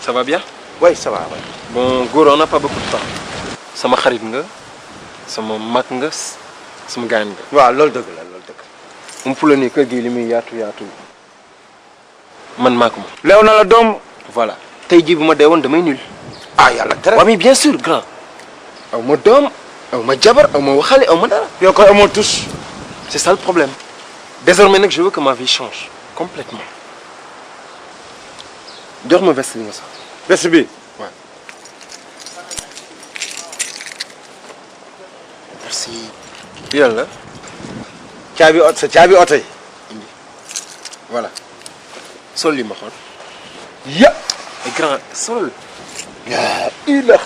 Ça va bien? Oui, ça va. Ouais. Bon, Goro, on n'a pas beaucoup de temps. Sama xarit nga, sama mag nga, sama gaañ nga. waaw loolu dëgg la loolu dëgg. Umpule ni kër gi li muy yaatu yaatu. Man maa ko moom. leew na la doom. Voilà. Tey jii bu ma dee woon damay nul. ah yàlla tere. waaw mais bien sûr grand. aw ma doom, aw ma jabar, aw ma waxale, aw ma dara. yow koy amoo tous. C'est ça le problème. Désormais nag je veux que ma vie change complètement. jox ma veste bi nga sax. veste bi. waaw. merci. yàlla la. caabi oto sa caabi oto yi. indi voilà. sol li ma xool. ya. grand sol. yaa ila.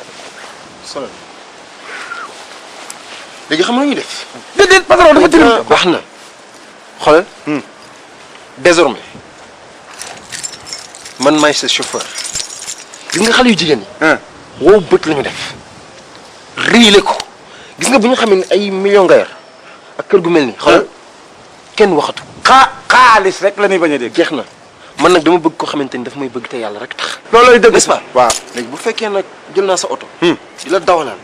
sol. léegi xam nga lu ñuy def. déedéet patron dafa tilim. baax na. xoolal. désormais man maay sa chauffeur. gis nga xale yu jigéen ñi. wow bët la ñu def. riile ko. gis nga bu ñu xamee ne ay millions nga yor ak kër gu mel nii. xoolal kenn waxatu. xaalis rek la ñuy bañ a dégg. jeex na man nag dama bëgg ko xamante ni daf may bëgg te yàlla rek tax. loolooy dëgg n'est-ce pas. waaw léegi bu fekkee nag jël naa sa oto. di la dawalaan.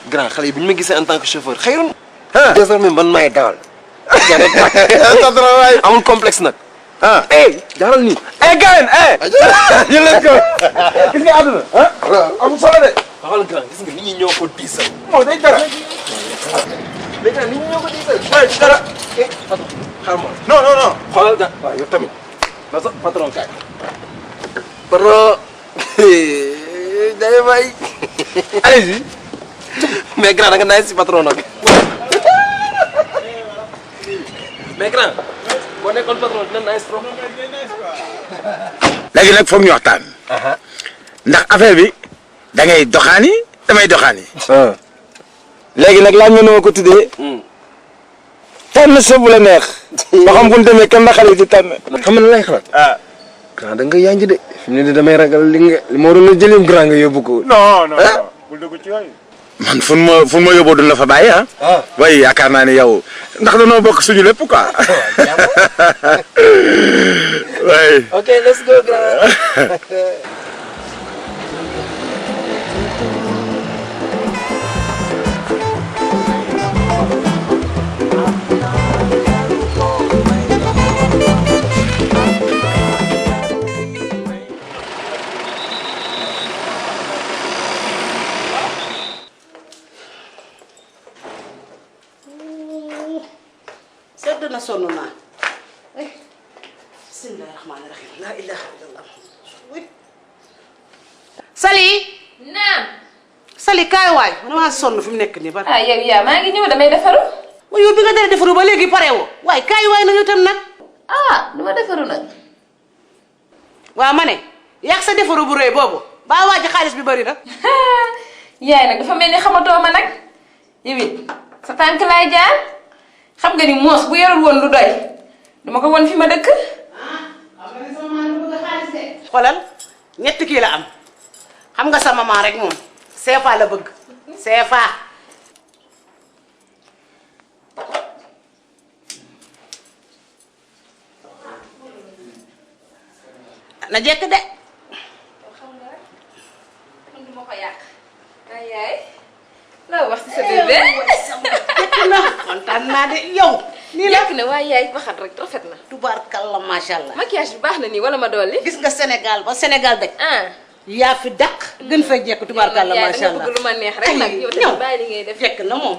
grand xale yi bu ñu ma gisee en tant que chauffeur xëyroon. désormais man maay dawal. amul complexe nag. jaaral nii. gayen jël leen ko. gis nga àdduna. amul solo de. waxal grand gis nga nit ñi ñoo ko diisal. moo day dara. léegi nag nit ñi ñoo ko diisal. dara. xaaral ma. non non non. xoolal ga waaw yow tamit. na sa patron kaay. patron. day may. allez-y. mais grand da nga naaj si patron nag. mais grand. boo nekkoon patron dina naaj trop. léegi nag foog ñu waxtaan. ndax affaire bi da ngay doxaani damay doxaani. léegi nag laaj ma nu ma ko tuddee. tànn sa bu la neex. ba xam bu ñu demee kenn la xale yi di tànn. xam nga lay xalaat. grand da nga yanj de. fi mu ne nii damay ragal li ma waroon a jëlee grand nga yóbbu ko. non non non bul dugg ci yooyu. man fu ma yóbboo duñ la fa bàyyi ah. waaye yaakaar naa ne yow ndax danoo bokk suñu lépp quoi. waaye. ok let's go grand. sedd na sonn naa bismillahi rahmaani rahim laa ilaha illallah Sali. naam. Sali kaay waay man maa sonn fi mu nekk nii ba. ah yow yaa maa ngi ñëw damay defaru. waaye yow bi nga dalee defaru ba léegi pare woo waaye kaay waay na yow tam nag. du ma defaru nag. waaw ma ne yàgg sa defaru bu rëy boobu baa waaj xaalis bi bari na. yaay nag dafa mel ni xamatoo ma nag yow it sa tànk laay jaar xam nga ni moos bu yorul woon lu doy duma ko won fi ma dëkk. xoolal ñetti kii la am xam nga sa maman rek moom CFA la bëgg CFA. na jekk de. xam nga rek man du ma ko yàq. ay yaay la wax ci sa bébé. jekk na kontaan naa de yow. nii la yàq na waaye yaay waxat rek rafet na. tubaarkalla macha allah. maquillage bi baax na nii wala ma dolli. gis nga Sénégal ba Sénégal daj. ah. yaa fi dàq. gën fay jekk tubaarkalla macha allah. bëgg lu ma neex rek nag yow tamit bàyyi li ngay def. jekk na moom.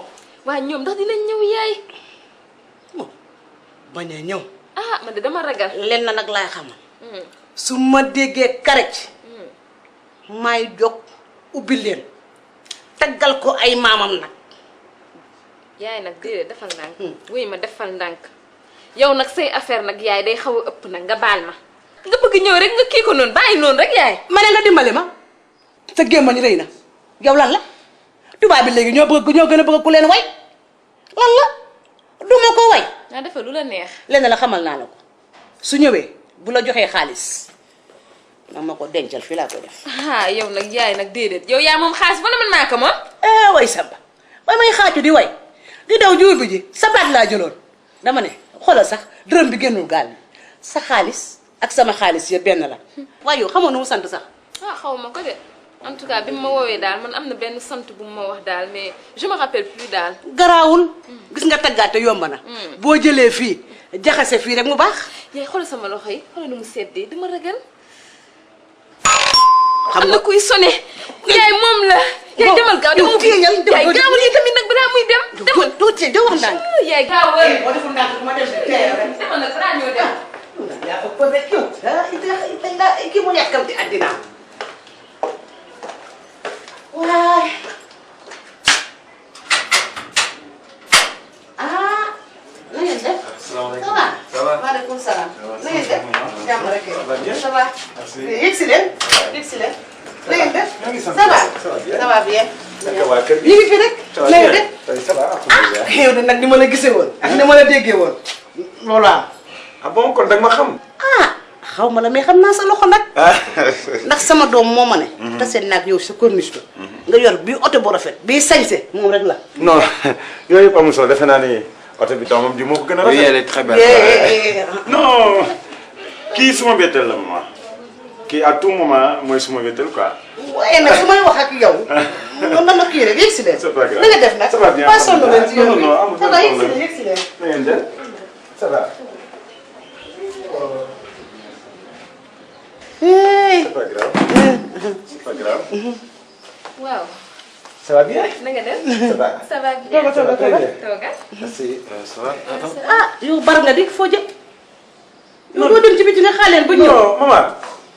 waa ñoom ndax dinañ ñëw yaay. bañ a ñëw. ah man de dama ragal. lenn nag laay xamal. su ma déggee karec may jóg ubbi leen taggal ko ay maamam nag. yaay nag déedéet defal ndànk. wuy ma defal ndànk. yow nag say affaire nag yaay day xaw a ëpp nag nga baal ma. nga bëgg ñëw rek nga kii ko noonu bàyyi noonu rek yaay. ma ne nga dimbali ma sa gémmañ rëy na yow lan la tubaab bi léegi ñoo gën a bëgg ku leen way lan la du ma ko way. naa defal lu la neex. lenn la xamal naa la ko su ñëwee bu la joxee xaalis nag ma ko dencal fii laa koy def. ah yow nag yaay nag déedéet yow yaa moom xaalis ba na man maa ko moom. way samba ba may xaaju di way di daw jiw bi ji sa baat laa jëloon dama ne xoolal sax dërëm bi génnul gaal bi sa xaalis ak sama xaalis yëpp benn la. waaye yow xamoon nu mu sant sax. ah xaw ma ko de en tout cas bi ma woowee daal man am na benn sant bu ma wax daal mais je me rappelle plus daal. garaawul gis nga taggaate yomb na. boo jëlee fii jaxase fii rek mu baax. yaay xoolal sama loxo yi xoolal nu mu seddee dama ragal. xam am nga na kuy sone. yaay moom la. yaay demal gaaw dama yow yaay gaawul yi tamit nag balaa muy dem. demal tuuti doo wax ndànk. yaay gaawal. boo deful ndànk ma dem teel rek. demal nag balaa ñoo dem. yaa ko ko rek yow. kii mu yàkkamti àddina. waay. ah. na ngeen def. Asalaamaaleykum. ça va. waaleykum salaam. na ngeen def. jàmm rek kay. ça va. yegg si leen. yegg si leen. na ngeen def. ça va. ça va bien. naka waa kër gi. ñu ngi fi rek. ça va na ngeen bien. def. ça va alhamdulilah. ah yow de nag ni ma la gisee woon. ak ni ma la déggee woon. loolu am. ah bon kon da nga ma xam. ah xaw ma la mais xam naa sa loxo nag. ndax sama doom moo ma ne. te seen naag yow sa corniche ba. nga yor bii oto bu rafet. bii sañse moom rek la. non yooyu yëpp amul solo defe naa ni oto bi doomam ji moo ko gën a Oui, rafet. elle est très belle. non kii suma wéttal la maman kii à tout moment mooy suma wéttal quoi. waaye nag su may wax ak yow. man ma kii rek yegg si leen. c'est pas grave na nga def nag. ça va bien pas sonn leen ci yow non non amul ça va yegg si problème. leen yegg si leen. na ngeen def ça va. hey. c'est pas grave. c'est pas grave. waaw. ça va bien. na nga def. ça va. ça va bien. ça va très bien. toogal. merci. Ça va? Attends. ah yow bar nga di foo jëm. yow doo dem ci biti nga xaaleen ba ñëw. non maman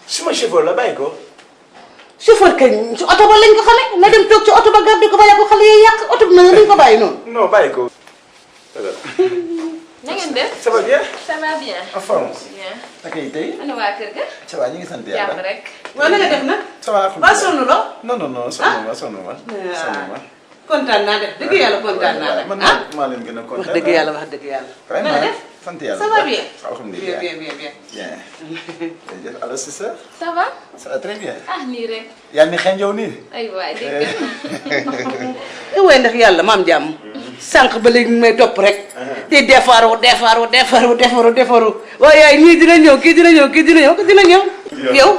suma chauffeur la bàyyi ko. chauffeur kañ ci oto ba lañ ko xamee na dem toog ci oto ba garde ko bàyyi ko xale yooyu yàq oto bi mel nañ ko bàyyi noonu. non bàyyi ko. ça va. na ngeen def. ça va bien. ça va bien. en forme. bien. naka yi tey. ana waa kër ga. ça va ñu ngi sant jàmm yàlla. rek. waaw na nga def nag. ça va ba sonn loo. non non non sonn ma sonn ma. sonn ma. kontaan naa def dëgg yàlla kontaan naa def man ah. maa leen gën a kontaan. wax dëgg yàlla wax dëgg yàlla. vraiment na nga def. sant yàlla. ça va bien. alhamdulilah bien bien bien. bien. jërëjëf alors c'est ça. ça va. ça va très bien. ah nii rek. yaa ngi xeeñ yow nii. ay waay dégg nga. waaye ndax yàlla maam jàmm. sànq ba léegi may topp rek. di defaru. waaye ñii dina ñëw kii dina ñëw kii dina ñëw kii dina ñëw. yow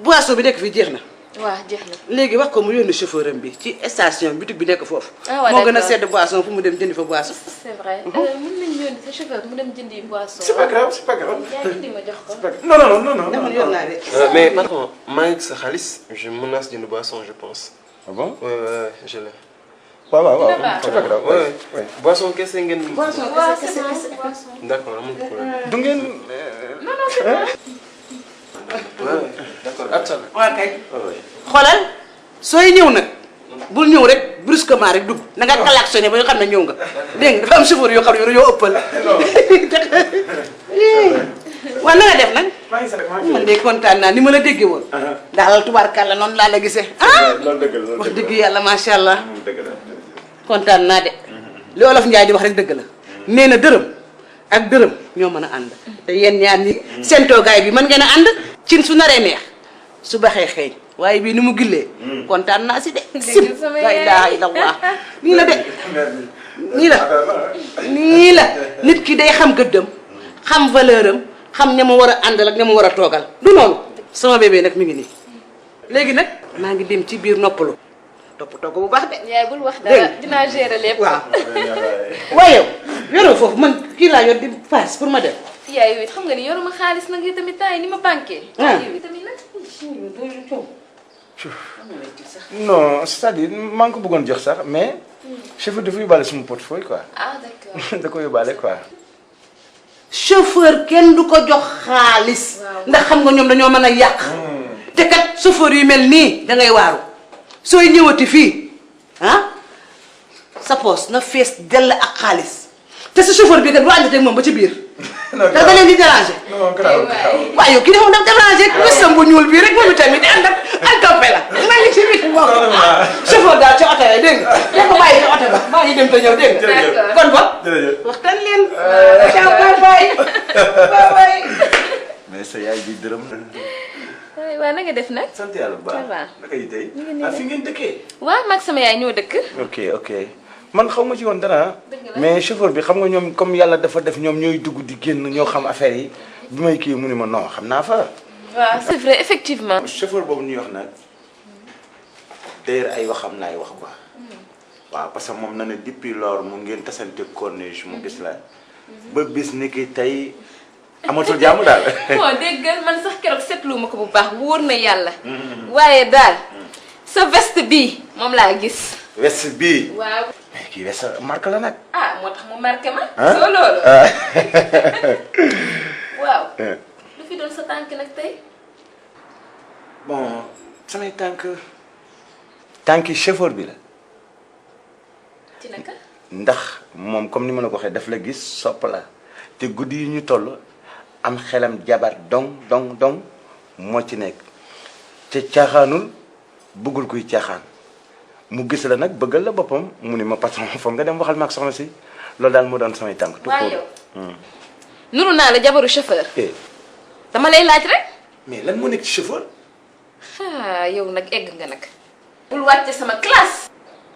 boisson bi nekk fii jeex na. waaw jeex na. léegi wax ko mu yónni chauffeur am bi ci station boutique bi nekk foofu. ah waaw moo gën a d'accord. sedd boisson fu mu dem jëndi fa boisson. c'est vrai. mën nañu yónni sa chauffeur mu dem jëndi boisson. c'est pas grave c'est pas grave. yaa indi ma jox ko. non non non non. dama yor naa de. Mais pardon, Mike, sa xaalis, je menace d'une boisson, je pense. ah bon. Ouais, je l'ai. waaw waaw waaw. Dina baax. c'est pas grave. Ouais. ouais. Boisson, qu'est-ce que ngeen. boisson waaw kese c'est kese bon boisson. D'accord, amul problème. du ngeen. non non c'est bon. Ouais, d'accord. Attends. waaw kay. xoolal sooy ñëw nag bul ñëw rek brusquement rek dugg na nga klaxonné ba ñu xam ne ñëw nga dégg nga dafa am chauffeur yoo xam ne yoo ëppal. waaw na nga def nag. maa ngi sant maa ngi man de kontaan naa ni ma la déggee woon. daal tubaarkàlla noonu laa la gisee. loolu dëgg la loolu wax dëgg yàlla macha allah dëgg la. kontaan naa de. li olof Njaay di wax rek dëgg la. nee na dërëm ak dërëm ñoo mën a ànd. te yéen ñaar ñi seen toogaay bi mën ngeen a ànd. cin su naree neex su baxee xeeñ waaye bii ni mu gillee. kontaan naa si de. dégg sama la ilaha illallah nii la de. nii la la. nii la nit ki day xam gëddam xam valeur am xam ña ma war a àndal ak ña ma war a toogal du noonu. sama bébé nag mi ngi nii léegi nag maa ngi dem ci biir noppalu toppatoo ko bu baax de. yaay bul wax dara dinaa gérer lépp. waaw waaye yow yoroo foofu man kii laa yor di paas pour ma dem. yaay yow it xam nga ni yoruma xaalis nag yow tamit temps yi ni ma banqué. yow tamit nag. non c'est-à-dire maa ngi ko bëggoon jox sax mais. chauffeur dafa yóbbaale suma portefeuille quoi. ah d'accord. da ko yóbbaale quoi. chauffeur kenn du ko jox xaalis. ndax xam nga ñoom dañoo mën a yàq. te kat chauffeur yu mel nii da ngay waaru sooy ñëwati fii ah sa poos na fees dell ak xaalis te sa chauffeur bi kat bu àndatee moom ba ci biir. ndax da leen di déranger. non garaaw garaaw. waaye yow kii dafa daf déranger wëssam bu ñuul bii rek moom itamit ànd ak toppe la maa ngi ci biir moom. chauffeur daal ci oto yi dégg nga. yaa ko bàyyi ci oto ba maa ngi dem te ñëw dégg nga. d'accord kon ba. jërëjëf waxtaan leen. ciao bye bye. bye bye. mais sa yaay bi dërëm. waaw na nga def nag. sant yàlla bu baax. ça va. naka yi tey. ñu ngi nii ah fi ngeen dëkkee. waaw mag sama yaay ñoo dëkk. ok man xaw ma ci woon dara. mais chauffeur bi xam nga ñoom comme yàlla dafa def ñoom ñooy dugg di génn ñoo xam affaire yi bi may kii mu ne ma non xam naa fa. waaw c'est vrai effectivement. chauffeur boobu ñuy wax nag d'ailleurs ay waxam laay wax quoi. waaw parce que moom na ne depuis lors mu ngeen tasante corniche mu gis la ba bis ni ki tey amatul jàmm daal. bon déggal man sax keroog seetlu ma ko bu baax wóor na yàlla. waaye daal sa veste bii moom laa gis. veste bii. waaw. mais kii veste marque la nag. ah moo tax mu marqué ma. ah soo loolu. waaw. lu fi doon sa tànk nag tey. bon samay tànki chauffeur bi la. ci naka. ndax moom comme ni ma la ko waxee daf la gis sopp la te guddi yi ñu toll am xelam jabar dong moo ci nekk te caaxaanul bëggul kuy caaxaan mu gis la nag bëggal la boppam mu ni ma patron foog nga dem waxal ma ak soxna si loolu daal moo doon samay tànk. waaye yow. nuru naa la jabaru chauffeur. dama lay laaj rek. mais lan moo nekk ci chauffeur. ah yow nag egg nga nag. bul wàcce sama classe.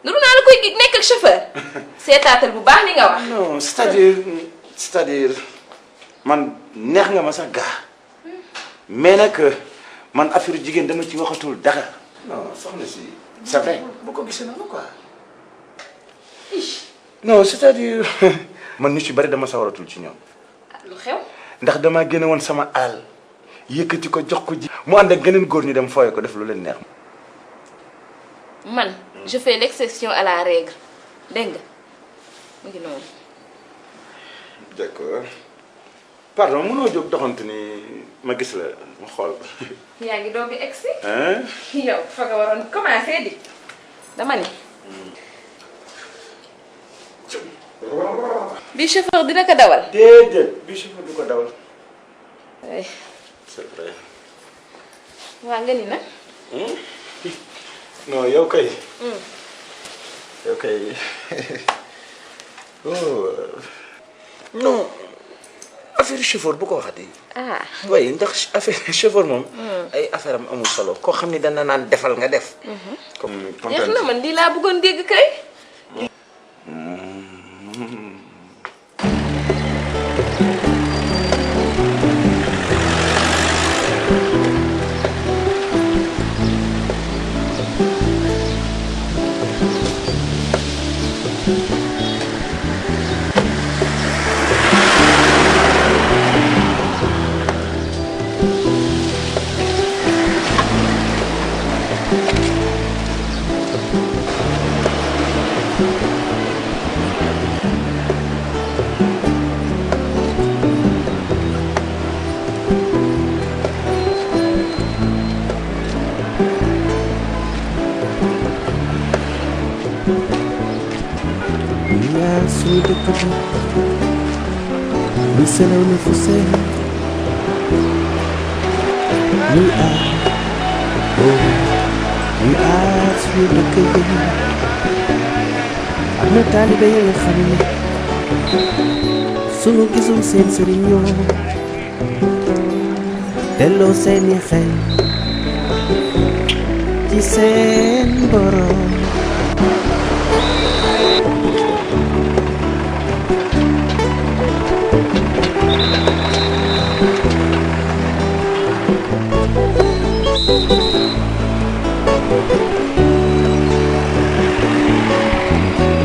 nuru naa la koy nekk ak chauffeur. seetaatal bu baax li nga wax. non c'est-à-dire man neex nga ma sax gaa mais nag man affaire jigéen dama ci waxatul dara. non soxna si c'est vrai bu ko gisee noonu quoi. non c'est-à-dire man ñu ci bari dama sawaratul ci ñoom. lu xew. ndax damaa génne woon sama alal yëkkati ko jox ko ji. mu ànd ak geneen góor ñu dem fooye ko def lu leen neex. man je fais l'exception à la règle dégg nga mu ngi noonu. d'accord pardon mënoo jóg doxantu ni ma gis la ma xool. yaa ngi doog a egsi. hein. yow fa nga waroon commencer di dama ni. bi chauffeur dina ko dawal. déedéet bi chauffeur du ko dawal. ay c'est vrai. waa nga ni nag. non yow kay. yow kay. oh. non affaire chauffeur bu ko waxati. ah. waaye ndax affaire chauffeur moom. ay affaire am amul solo koo xam ni dana naan defal nga def. comme jeex na man lii laa bëggoon dégg kay. suñu dëkk bi lu selaw ne fu seen ñuy aar suñu dëkk bi am na taalibe yi nga xam ne suñu gisul seen sëriñ ñoo delloo seeni xel ci seen borom.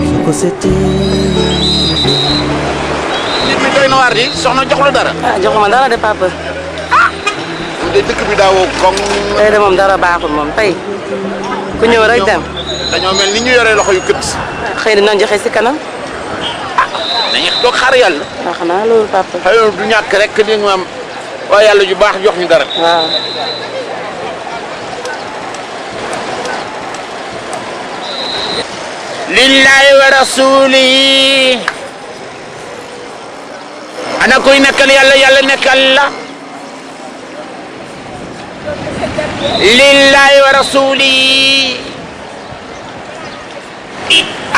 su ko seetee nit mi doy na waar di soxna jox la dara. ah joxuma dara de papa. de dëkk bi daawoo koŋ. tey de moom dara baaxul moom tey ku ñëw rek dem. dañoo mel ni ñu yore loxo yu kët. xëy na noonu joxe si kanam. nañu toog xaar yàlla. waaw xanaa loolu papa. xëy na du ñàkk rek di nga am waaye yàlla ju baax jox ñu dara. waaw. lillahi wa rasuli ana koy nekkal yàlla yàlla nekkal la. lillahi wa rasuli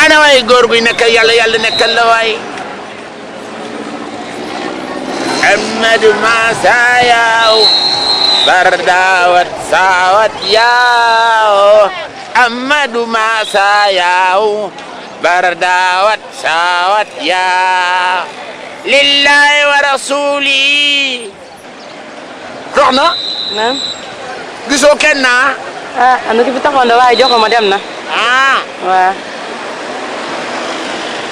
ana waay góor guy nekkal yàlla yàlla nekkal la waay. Ahmadu Masaayaw bardawat sawat yaw Ahmadu Masaayaw bardawat sawat yaw lillahi wa rasuli. soxna naam. gisoo kenn naa. am na ki fi taxoon de waaye joxuma dem na. waaw.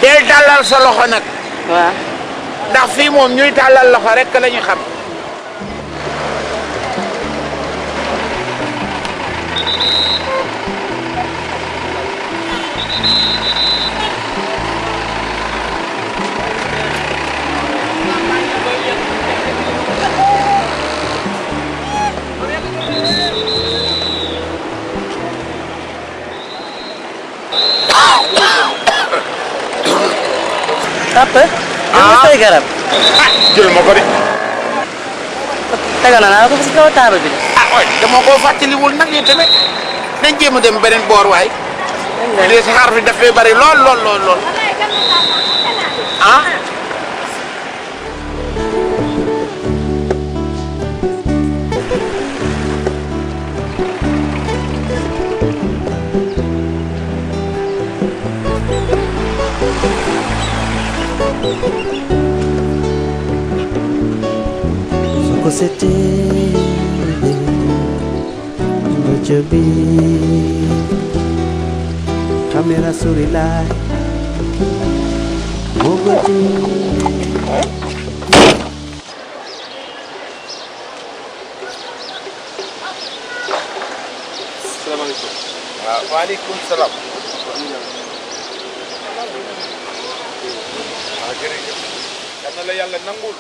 del tàllal sa loxo nag. waaw. ndax fii moom ñuy tàllal loxo rek la ñu xam. papa. say garab. jël ma ko de. tegal naa ko si kaw taabal bi de. waay dama koo fàttaliwul nag yi tamit nañ jéem a dem beneen boor waay. lii si xaar fi dafay bari lool lool lool lool. su ko seetee ba ca biir caméra sori laay moo gën salaamaaleykum. waaw waaleykum salaam. waaw jërëjëf. yal na la yàlla nangul.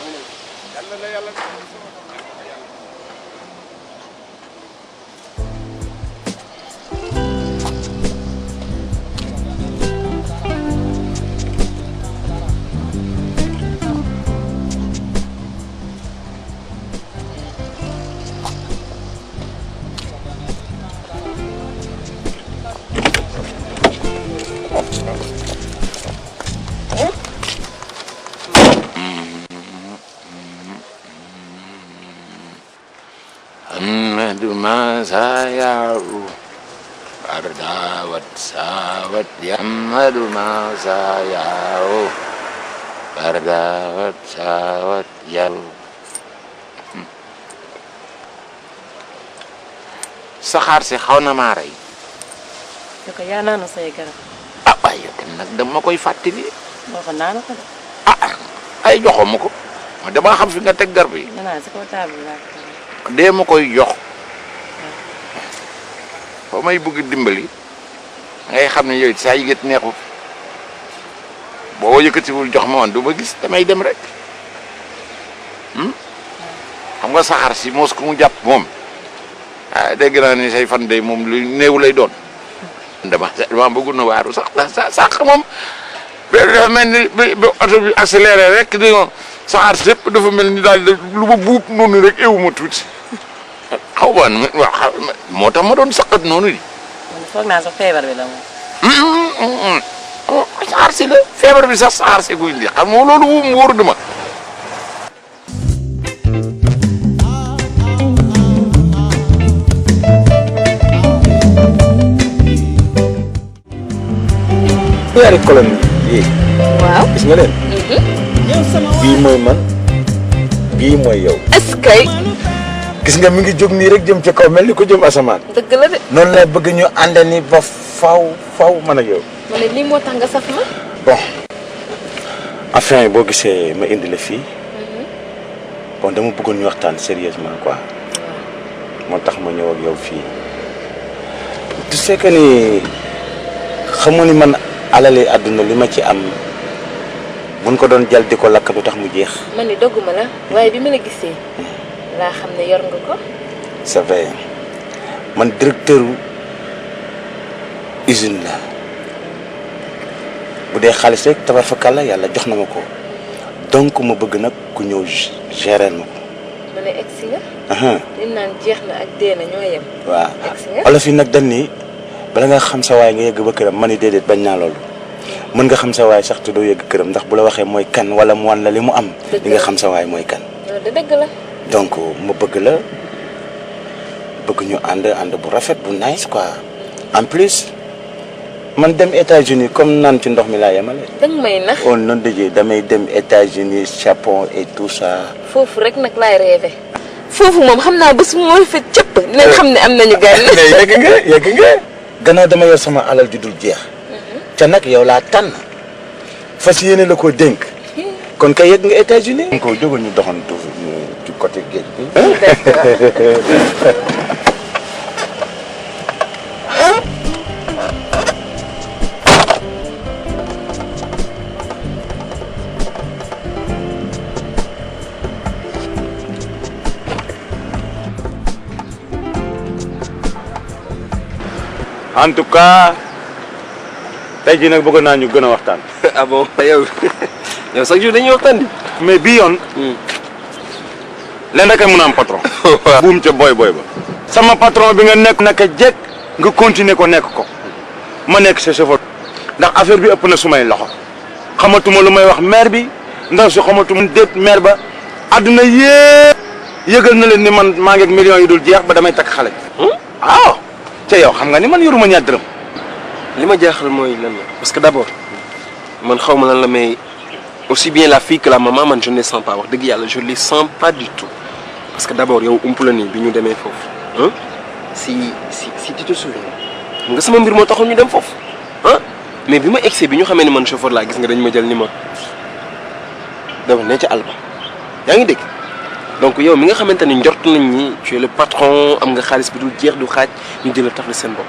yal na la yàlla nangul. Ahmadu Masaayaw bardawat sawat ya Ahmadu Masaayaw bardawat sawat ya. saxaar si xaw na maa rey. ko yaa naanu say garab. waaye yow tam nag dama koy fàttali. moo ko naanu ko de. ay joxo ma ko. damaa xam fi nga teg garab yi. nee naa si kaw taabal bi laa ko. dee ma koy jox. foo may bëgg dimbali. ngay xam ne yow saa yëgat neexul. boo yëkkatiwul jox ma woon du ma gis damay dem rek. xam nga saxaar si mos ku mu jàpp moom. dégg naa ni say fan day moom lu néew lay doon. dama bëggoon na waaru sax moom. dafa mel ni bi oto bi accéléré rek di saxaar si yëpp dafa mel ni daal lu ma buub noonu rek ewu ma tuuti. xaw ma waaw moo tax ma doon saqat noonu di. foog naa sax feebar bi la moom. saxaar si la feebar bi sax saxaar si guy indi xam nga loolu mu wóoru duma. ñaari colonne yi. waaw gis nga leen. bii mooy man bii mooy yow. est-ce que gis nga mi ngi jóg nii rek jëm ci kaw mel ni ko jëm asamaan. dëgg la de. noonu la bëgg ñu ànd ni ba faw man ak yow. ma ne lii moo tax nga saf ma. bon enfin boo gisee ma indi la fii bon dama bëggoon ñu waxtaan sérieusement quoi moo tax ma ñëw ak yow fii. tu sais que ni xamoo ni man alale àdduna li ma ci am buñ ko doon jël di ko lakk du tax mu jeex. man ni dogguma la waaye bi ma la gisee laa xam ne yor nga ko. c'est vrai man directeur usine la bu dee xaalis rek tabar fa kàlla yàlla jox na ma ko donc ma bëgg nag ku ñëw gérer ma ko. ma ne egsi nga. li naan jeex na ak dee na ñoo yem. waaw egsi nga. olof yi nag dañ ni bala nga xam sa waay nga yegg ba këram ma ni déedéet bañ naa loolu mën nga xam sa waay sax te doo yegg këram ndax bu la waxee mooy kan wala mu wan la li mu am. dëgg la di nga xam sa waay mooy kan. loolu de dëgg la. donc ma bëgg la bëgg ñu ànd bu rafet bu nice quoi en plus man dem États-Unis comme naan ci ndox mi laa yemale. danga may nax. au nom de Dieu damay dem États-Unis Japon et tout ça. foofu rek nag laay rêvé. foofu moom xam naa bés mooy fa cëpp dinañ xam ne am nañu gan. mais yegg nga. gannaaw dama yor sama alal ju dul jeex. te nag yow laa tànn fas yéene la ko dénk. kon kay yegg nga États-Unis. ko jógal ñu doxantu ci côté géej bi. en tout cas tey jii nag bëgg naa ñu gën a waxtaan. ah bon yow chaque jour dañuy waxtaan di. mais bii yoon. leen rek a mën a am patron. buum ca booy ba. sama patron bi nga nekk naka jekk nga continuer ko nekk ko ma nekk sa chauffeur. ndax affaire bi ëpp na sumay loxo xamatuma lu may wax maire bi ndax su xamatuma déet maire ba àdduna yépp yëgal na leen ni man maa ngi ak millions yu dul jeex ba damay takk xale. waaw te yow xam nga ni man yoruma ñaar dërëm. li ma jaaxal mooy lan la parce que d'abord man xaw ma lan la mais aussi bien la fille que la maman man je ne les sens pas wax dëgg yàlla je les sens pas du tout parce que d'abord yow ump la nii bi ñu demee foofu si tu te souviens nga sama mbir moo taxoon ñu dem foofu mais bi ma egsee bi ñu xamee ni man chauffeur laa gis nga dañ ma jël ni ma dama ne ca àll ba yaa ngi dégg donc yow mi nga xamante ni njort nañ ni tu es le patron am nga xaalis bi dul jeex du xaaj ñu jël taf la seen bopp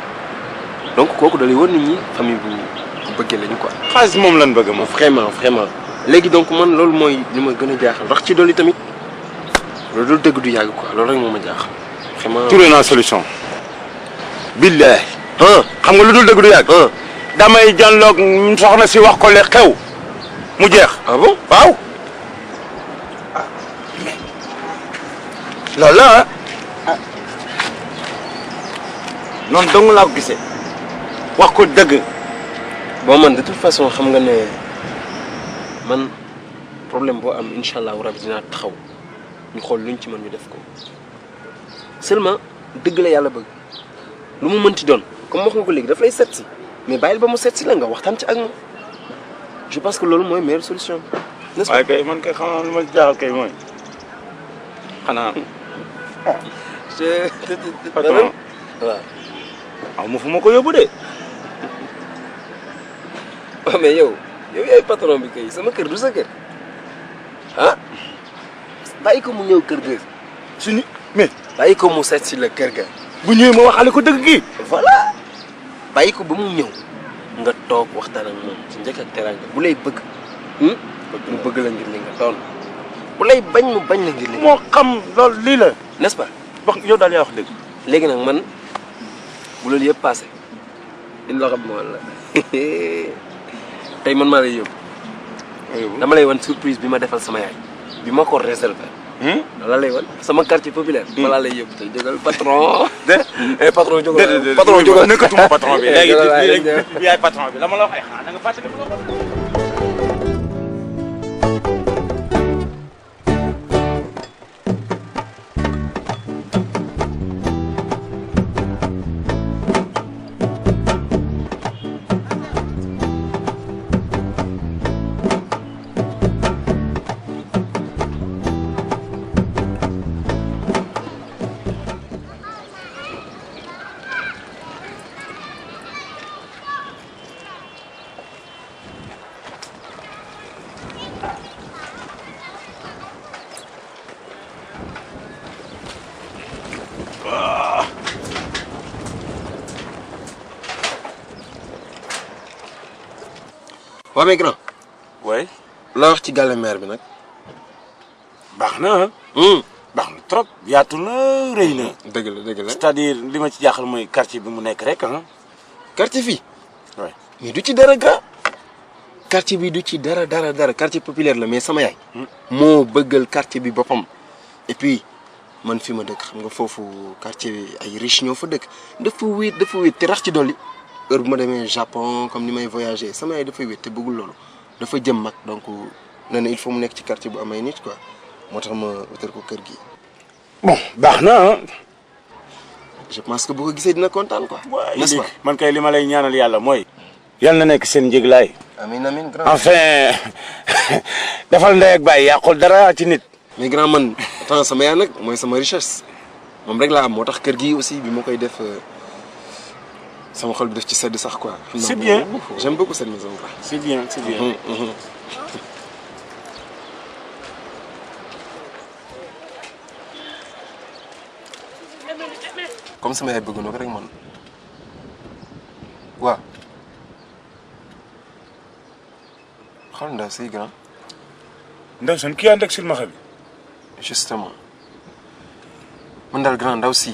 donc kooku da lay wër nit ñi famille bu bëggee lañu quoi. xaalis moom lan bëgg moom. vraiment léegi donc man loolu mooy li ma gën a jaaxal rax ci dolli tamit loolu dul dëgg du yàgg quoi loolu rek moo ma jaaxal vraiment. trouvé naa solution. billahi. xam nga lu dul dëgg du yàgg. damay janloog soxna si wax ko le xew mu jeex. ah bon waaw. loolu la noonu dong laa ko gisee wax ko dëgg. bon man de toute façon xam nga ne man problème boo am incha allah rabi dinaa taxaw ñu xool luñ ci mën ñu def ko seulement dëgg la yàlla bëgg lu mu mënti doon comme wax nga ko léegi daf lay seet si mais bàyyil ba mu seet si la nga waxtaan ci ak moom je pense que loolu mooy meilleure solution. n'est-ce pas waaye kay man kay xam naa lu ma jaaxal kay mooy xanaa. patron waaw. aw ma fu ma ko yóbbu de. waaw mais yow yaay patron bi kay sama kër du sa kër ah bàyyi ko mu ñëw kër ga suñu mais bàyyi ko mu seet si la kër ga bu ñëwee ma waxale ko dëgg gi. voilà bàyyi ko ba mu ñëw nga toog waxtaan ak moom ci njëkk ak teraanga bu lay bëgg mu bëgg la ngir li nga doon bu lay bañ mu bañ la ngir li nga moo xam loolu lii la. n'est-ce pas wax yow daal yaa wax dëgg. léegi nag man bu loolu yëpp passé in loo xam moo la tey man maa lay yóbbu dama lay wan surprise bi ma defal sama yaay bi ma ko réservé la lay wan sama quartier populaire balaa lay yóbbu tey jógal patron patron jógal patron jógal nekkatuma patron bi léegi yaay patron bi la ma la wax ay xanaa da nga fàtte waa mais grand. way la wax ci gàlle maire bi nag. baax na baax na trop yaatu na rëy na. dëgg la dëgg la. c'est-à-dire li ma ci jaaxal mooy quartier bi mu nekk rek ah. quartier fii. Ouais. mais du ci dara grand. quartier bi du ci dara quartier populaire la mais sama yaay. moo bëggal quartier bi boppam. et puis man fi ma dëkk xam nga foofu quartier bi ay riche ñoo fa dëkk dafa wéet te rax ci dolli heure bu ma demee Japon comme ni may voyager sama yaay dafay wéet te bëggul loolu dafa jëm mag donc nee na il faut mu nekk ci quartier bu amay nit quoi moo tax ma wutal ko kër gi. bon baax na je pense que bu ko gisee dina kontaan quoi. n'est-ce pas man kay li ma lay ñaanal yàlla mooy. yal na nekk seen njëglaay. amiin grand. enfin defal ndey ak baay yàqul dara ci nit. mais grand man attends sama yaay nag mooy sama richesse moom rek laa am moo tax kër gi aussi bi ma koy def sama xol bi def ci sedd sax quoi. c'est bien j'aime beaucoup cette maison quoi. c'est bien c'est bien. comme sama yaay bëgg na ko rek man waaw xool ndaw si grand. ndaw son kii ànd ak silmaxa bi. justement man daal grand ndaw si.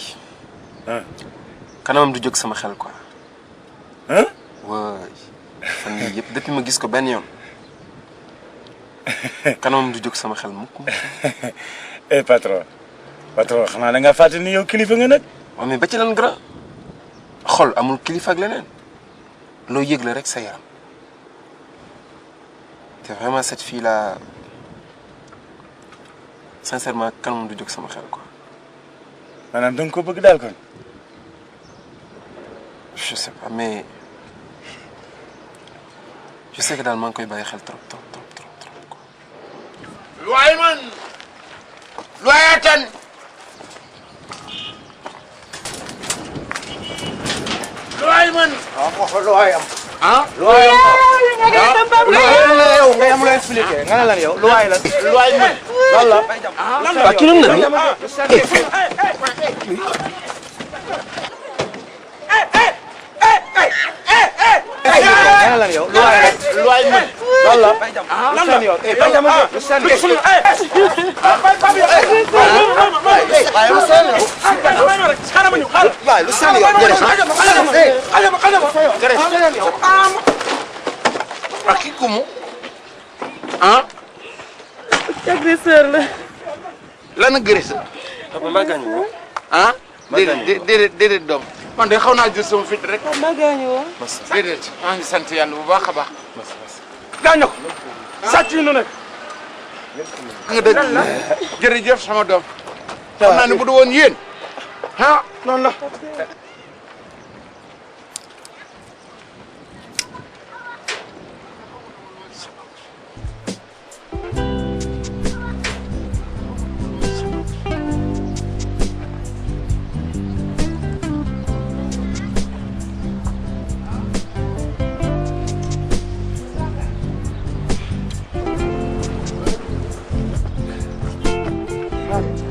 ah. kanamam du jóg sama xel quoi. ah. waay fan yii yëpp depuis ma gis ko benn yoon kanamam du jóg sama xel mukk. eh patron xanaa da nga fàtte ni yow kilifa nga nag. waaw mais ba ci lan grand xol amul kilifa ak leneen loo yëg la rek sa yaram te vraiment cette fille là sincèrement kanamam du jóg sama xel quoi. maanaam da nga ko bëgg daal kon. je sais pas mais je sais que daal maa ngi koy bàyyi xel trop quoi. luwaay man luwaayatan. luwaay man. waaw wax nga luwaay am. ah. luwaay am yow nga am loo expliqué nga ne lan yow luwaay lan. luwaay man. lan la. waa kii lan la nii. nga ne lan yow luwaay lan. luwaay man. lan la. lan la yow. ak kii kumu. ah. agresseur la. lan agresseur. papa maa gaañu woon. ah. déedéet doom. man de xaw naa jël sama fit rek. maa gaañu woon. déedéet maa ngi sant yàlla bu baax a baax. gaañoo ko. sàcc yi nu nekk. nga dëgg jërëjëf sama doom. xam naa ne bu du woon yéen. ah noonu la.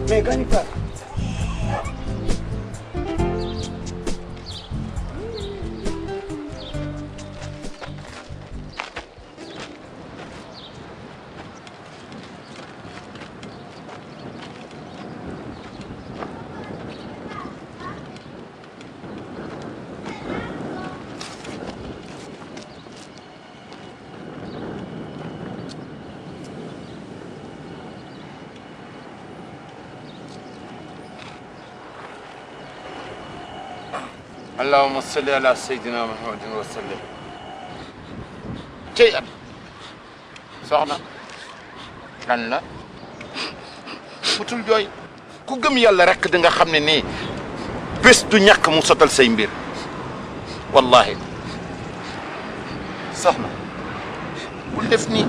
mais gaañu ka. allahumma salli ala sayyidina muhammadin wa sallim. cey at soxna lan la mutul jooy ku gëm yàlla rek di nga xam ne nii bés du ñàkk mu sotal say mbir wallahi soxna bul def nii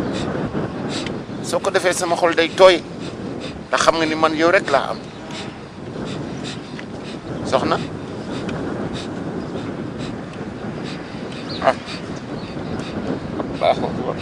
soo ko defee sama xol day tooy te xam nga ni man yow rek laa am soxna ah Allahu akbar.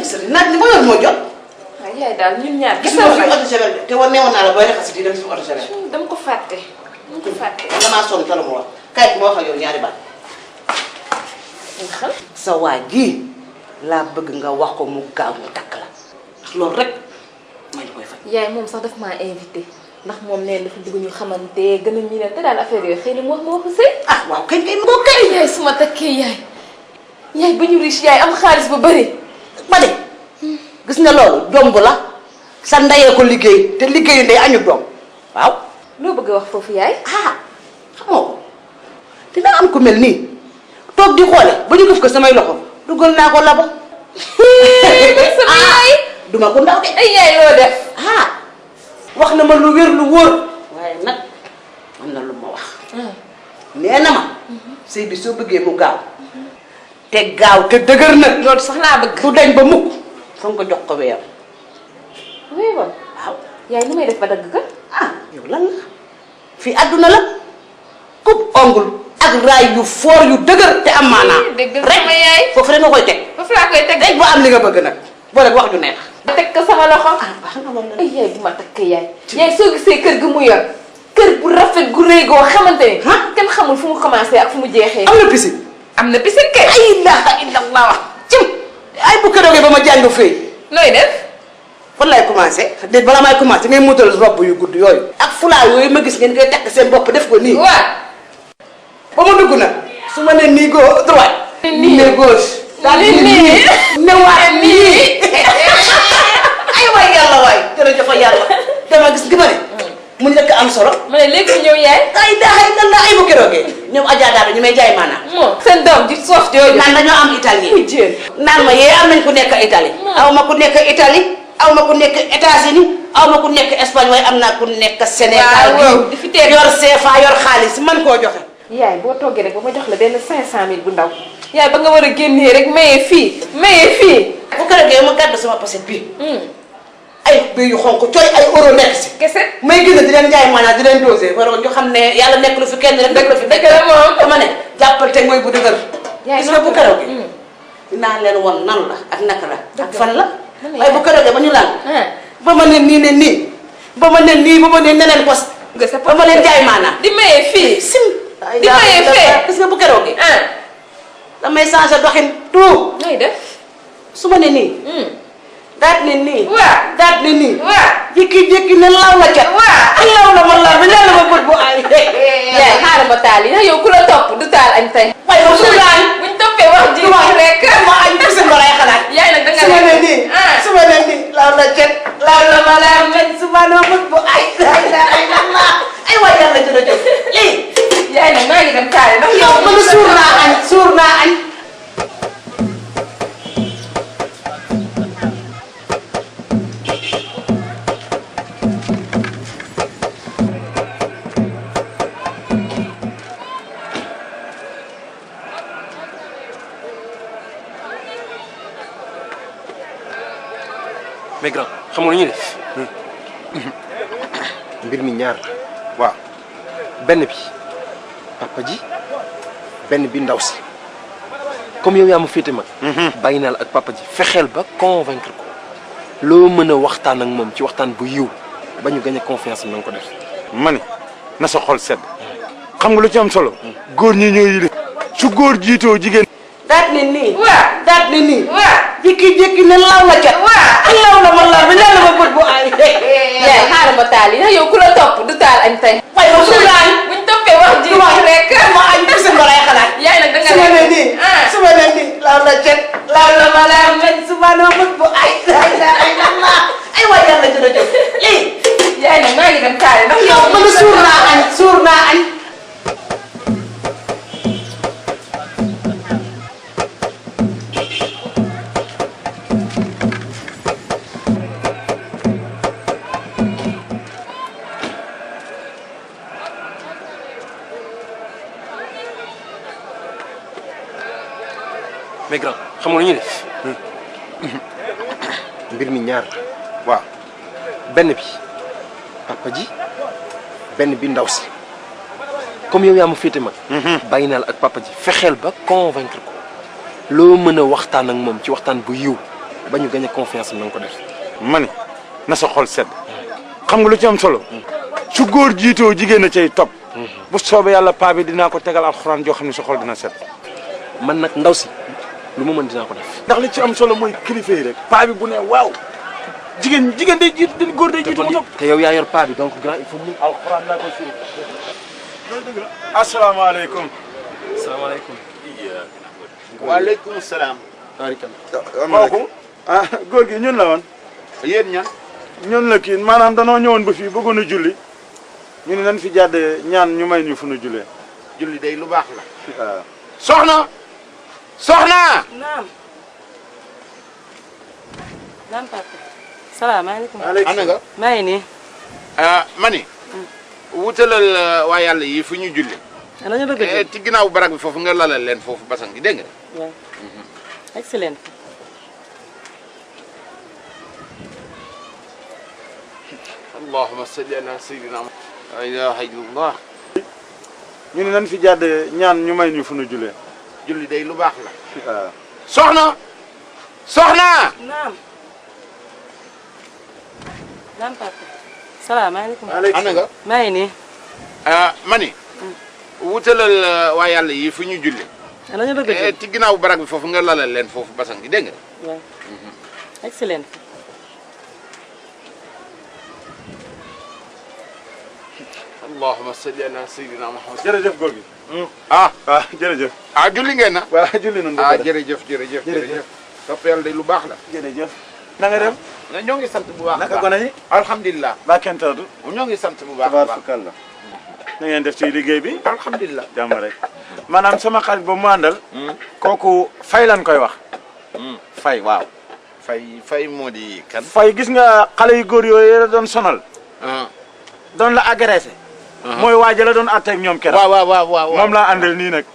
sëriñ naaj li ma yor moo jot. waaw yaay daal ñun ñaar. gis nga fi eau de javel te war newoon naa la booy raxas di dem fi eau de javel. dama ko fàtte. man damaa sonn te la ma wax kayit moo wax ak yow ñaari baat. sa waa ji laa bëgg nga wax ko mu gaaw mu takk la ndax loolu rek ma ñu koy faj. yaay moom sax daf maa invité ndax moom nee dafa bëgg ñu xamante gën a miinante daal affaire yooyu xëy na mu wax ma waxu sëy. ah waaw kay kay moo kay. yaay su ma takkee yaay ba ñu riche yaay am xaalis bu bari. ma de gis nga loolu jomb la sa ndeyee ko liggéey te liggéeyu ndey añu doom waaw. loo bëgg a wax foofu yaay. ah xamoo ko dina am ku mel nii toog di xoole ba ñu këf ko samay loxo dugal naa ko labo. sama yaay. duma ko ndaw de. ay yaay loo def. wax na ma lu wér lu wóor. waaye nag am na lu ma wax. nee na ma. sëy bi soo bëggee mu gaaw. te gaaw te dëgër nag. loolu sax laa bëgg. du dañ ba mukk fa nga ko jox ko weer. weewoon. waaw. yaay nu may def ba dagg ka. yow lan la fii àdduna la coupe ongle ak raay yu foor yu dëgër te am maanaam. dëgg sama yaay. foofu rek nga koy teg. foofu laa koy teg rek boo am li nga bëgg nag boo rek wax ju neex. ba teg ko sama loxo. baax na loolu ay yaay bu ma takk yaay. yaay soo gisee kër gi mu yor kër bu rafet gu rëy goo xamante ni. kenn xamul fu mu commencé ak fu mu jeexee. am na piscine. am na piscine kay. ay ilaha illallah wax cim ay bu keroogee ba ma jàng fee. nooy def. fan lay commencé déet balaa may commencé ngay mutal robb yu gudd yooyu. ak fulaa yooyu ma gis ngeen koy takk seen bopp def ko nii. waaw. ba ma dugg nag su ma nee nii droite. nii ne gauche. daal di nii newaat nii. ay waay yàlla waay jërëjëf yàlla dama gis gi ma ne. mu njëkk am solo. ma ne léegi ñëw yaay. ay daaxay nan la ay bu keroogee. ñoom Adja Dado ñu may jaay maanaam. moom seen doom ji soof jooju. naan dañoo am italien. naan ma yee am nañ ku nekk Italie. aw ma ku nekk Italie. aw ma ku nekk États-Unis aw ma ku nekk Espagne waaye am naa ku nekk Sénégal. waaw di fi teel yor CFA yor xaalis man koo joxe. yaay boo toggee rek ba ma jox la benn 500000 bu ndaw. yaay ba nga war a génnee rek maye fii. bu ko defee ma gàddu sama pochette bii. ay bii yu xonk cooy ay euro nekk si. kese. may génn di leen jaay maanaam di leen dosé war ñu xam ne yàlla nekk lu fi kenn rek dëgg la fi dëgg la moom. dama ne jàppal te mooy bu dëgër. yaay gis nga bu keroog gi dinaa leen won nan la ak naka la ak fan la. waaye bu keroog ba ñu laal. ba ma ne nii ne nii. ba ma ne nii ba ma ne neneen pos. ba ma leen jaay maanaam. di maye fii. sim. di maye fee. gis nga bu keroog gi. damay changé doxin tout. nooy def. su ma ne nii. daat ne nii. waaw daat ne nii. waaw. jékki-jékki ne law la cat. waaw. law la ma law bi law la ma bët bu ay. yaay xaaral ma taal yi yow ku la topp du taal añ tey. waaye yow su ma añ. buñ toppee wax ji rek. ma añ bi seen balay xalaat. yaay nag danga su ma ne nii. su ma ne nii law la cat. law la ma law man su ma ne bët bu ay. ay waay yàlla jërëjëf lii. yaay nag maa ngi dem taal ndax yow man suur naa añ suur naa añ. mais grand xam nga lu ñuy def mbir mi ñaar la. waaw. benn bi papa ji benn bi ndaw si comme yow yaa ma féete mag. bàyyi naa la ak papa ji fexeel ba convaincre ko loo mën a waxtaan ak moom ci waxtaan bu yiw ba ñu gagné confiance am na nga ko def. ma ne na sa xol sedd xam nga lu ci am solo. góor ñi ñoo yilif su góor jiitoo jigéen. daat ne nii. waaw. daat ne nii. waaw. jékki-jékki ne law la cat. waaw. law la ma law bi law la ma bët bu ay. yaay xaaral ma taal yi yow ku la topp du taal añ tey. waaye yow su ma añ. buñ toppee wax ji rek. ma añ bi seen balay xalaat. yaay nag danga su ma ne nii. su ma ne nii law la cat. law la ma law man su ma ne bët bu ay. ay waay yàlla jërëjëf lii. yaay nag maa ngi dem taal ndax yow man suur naa añ suur naa añ. mais grand xam nga lu ñuy def mbir mi ñaar la. waaw. benn bi papa ji benn bi ndaw si comme yow yaa ma féete mag. bàyyi naa la ak papa ji fexeel ba convaincre ko loo mën a waxtaan ak moom ci waxtaan bu yiw ba ñu gagné confiance na nga ko def. ma ni na sa xol sedd xam nga lu ci am solo su góor jiitoo jigéen a cay topp bu soobee yàlla paa bi dinaa ko tegal alxuraan joo xam ne sa xol dina sedd man nag ndaw si lu ma mën dinaa ko def. ndax li ci am solo mooy kilifa yi rek paa bi bu ne waaw jigéen day jiitu góor day jiitu mu topp te yow yaa yor paa bi donc grand il faut mu. alxuraan laa koy firi loolu dëgg la asalaamaaleykum salaamaaleykum. waaleykum salaam. kooku ah góor gi ñun la woon yéen ñan. ñun la kii maanaam danoo ñëwoon ba fii bëggoon a julli ñu ne nañ fi jàdd ñaan ñu may ñu fu nu jullee julli day lu baax la. waaw soxna. soxna. naam. naam papa. salaamaaleykum. ana nga. maa ngi nii. mani. wutalal waa yàlla yi fu ñu julli. ana ñu bëgg a jël. ci ginnaaw barak bi foofu nga lalal leen foofu basan gi dégg nga. waaw. excellent. allahumma salli ala sayyidina la ilaha illallah. ñu ne nañ fi jàdd ñaan ñu may ñu fu nu jullee julli day lu baax la. waaw soxna. soxna. naam. naam papa. salaamaaleykum. ana nga. maa ngi nii. mani. wutalal waa yàlla yi fu ñu julli. ana ñu bëgg a jël. ci ginnaaw barak bi foofu nga lalal leen foofu basan gi dégg nga. waaw. excellent. allahumma salli ala sayyidina muhammad. jërëjëf góor gi ah. waaw jërëjëf julli ngeen na. waaw julli nañ jërëjëf. topp yàlla day lu baax la. jërëjëf na nga dem ñoo ngi sant bu baax. naka gone yi alhamdulilah. ba kenn tawdu ñoo ngi sant bu baax a baax. tabaarkalla na ngeen def ci liggéey bi alhamdulilah. jàmm rek maanaam sama xarit ba mu àndal kooku fay lan koy wax fay waaw fay moo di kan. fay gis nga xale yu góor yooyu la doon sonal doon la agressé mooy waaja la doon atteeg ñoom keroog waaw moom laa àndal nii nag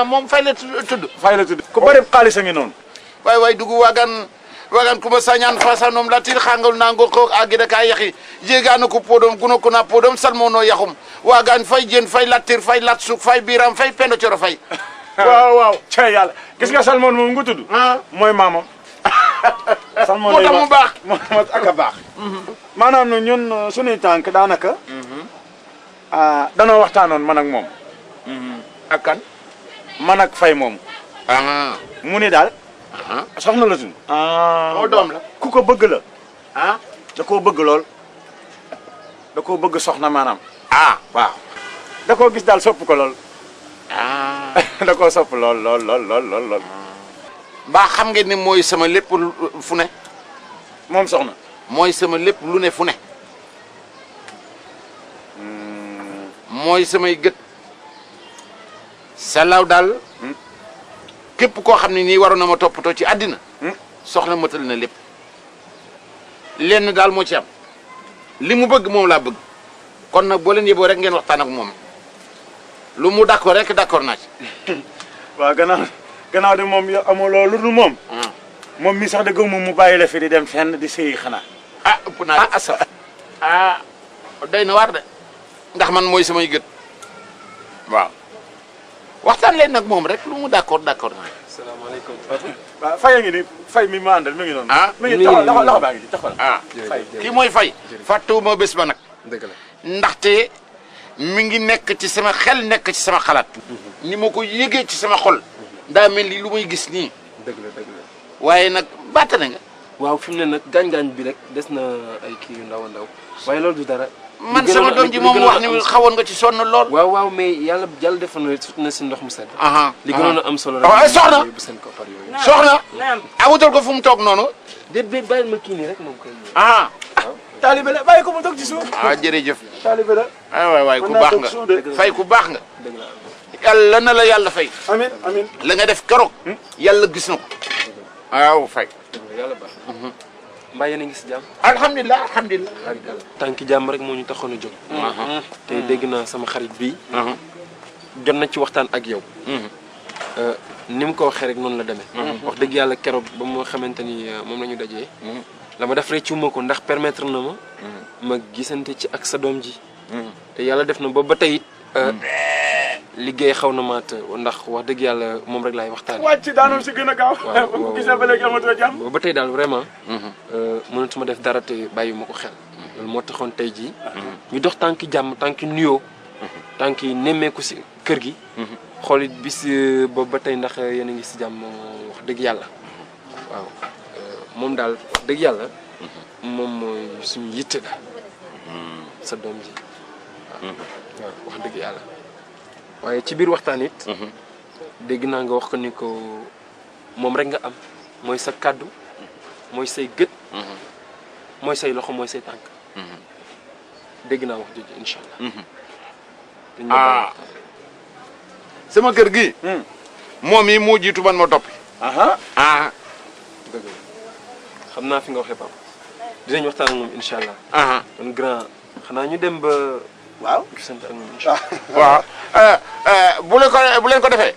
moom fay la tudd. fay la tudd ku bëri xaalis a ngi noonu waay dugu wagan kuma sañan fasanom latir xangal nango ko agida ka yaxi jegano ko podom guno ko na podom salmono yaxum wagan fay jen fay latir fay latsuk fay biram fay pendo coro fay. waaw cey yàlla gis nga Salmon moom nga tudd mooy maamam Salmon moo tax mu baax moo ak a baax maanaam nu ñun suñuy tànk daanaka danoo waxtaanoon man ak moom ak kan man ak fay moom mu ni daal soxna la tudd moo doom la ku ko bëgg la da koo bëgg lool da koo bëgg soxna maanaam waaw da koo gis daal sopp ko lool da koo sopp lool mbaa xam ngeen ne mooy sama lépp fu ne moom soxna mooy sama lépp lu ne fu ne mooy samay gët salaaw daal képp koo xam ne nii waroon na ma toppatoo ci àddina soxna matal na lépp lenn daal moo ci am li mu bëgg moom laa bëgg kon nag boo leen yeboo rek ngeen waxtaan ak moom lu mu d'accord rek d'accord naa ci waaw gannaaw de moom yow amuloo lu dul moom moom mi sax de gëmmu mu bàyyi la fi di dem fenn di sëyi xanaa ëpp naa asa doy na waar de ndax man mooy samay gët waaw waxtaan leen nag moom rek lu mu d'accord naa salaamaaleykum. waaw fay a ngi ni fay mi ma àndal mi ngi noonu mi ngi nii loxo baa ngi di taxawal fay kii mooy fay fàttewuma bés ba nag dëgg la. ndaxte mi ngi nekk ci sama xel nekk ci sama xalaat ni ma ko yëgee ci sama xol daa mel ni lu may gis nii dëgg la. waaye nag battane nga waaw fi mu ne nag gaañ-gaañ bi rek des na ay kii yu ndaw a ndaw waaye loolu du dara. man sama doom ji moom wax ni xawoon nga ci sonn lool. waaw mais yàlla defoon na sut na si ndox mu sedd. li gënoon a am solo rek. soxna bu seen koppar yooyu. soxna. naam. awutal ko fu mu toog noonu. déet bàyyil ma kii nii rek moom koy. taalibe la bàyyi ko mu toog ci suuf jërëjëf. taalibe la waay ku baax nga fay ku baax nga. dëgg la. yàlla na la yàlla fay. amiin la nga def keroog. yàlla gis na ko. waaw fay. yàlla baax mbaa yéen a ngi si jàmm. alhamdulilah. tànki jàmm rek moo ñu taxoon a jóg. te dégg naa sama xarit bii. jot na ci waxtaan ak yow. ni mu ko waxee rek noonu la demee. wax dëgg yàlla keroog ba mu xamante ni moom la ñu dajee. la ma def rek ma ko ndax permettre na ma. ma gisante ci ak sa doom ji. te yàlla def na ba tey it liggéey xaw na maat ndax wax dëgg yàlla moom rek laay waxtaan. wàcc daanoo si gën a gaaw. waaw bu gisee ba léegi amatoo jàmm. ba tey daal vraiment. mënatuma def dara te bàyyi ma ko xel. loolu moo taxoon tey jii. ñu dox tànki jàmm tànki nuyoo. tànki nemmeeku si kër gi. xool it bis boobu ba tey ndax yéen a ngi si jàmm wax dëgg yàlla. waaw moom daal wax dëgg yàlla. moom mooy suñu yitte daal. sa doom ji. waaw wax dëgg yàlla. waaye ci biir waxtaan it. dégg naa nga wax ko ni ko moom rek nga am mooy sa kàddu mooy say gët. mooy say loxo mooy say tànk. dégg naa wax jooju incha allah. sama kër gi. moom yi moo jiitu man ma toppi. dëgg la xam naa fi nga waxee papa dinañ waxtaan ak moom incha allah. kon grand xanaa ñu dem ba. waaw gisante ak moom incha waaw bu leen ko defee.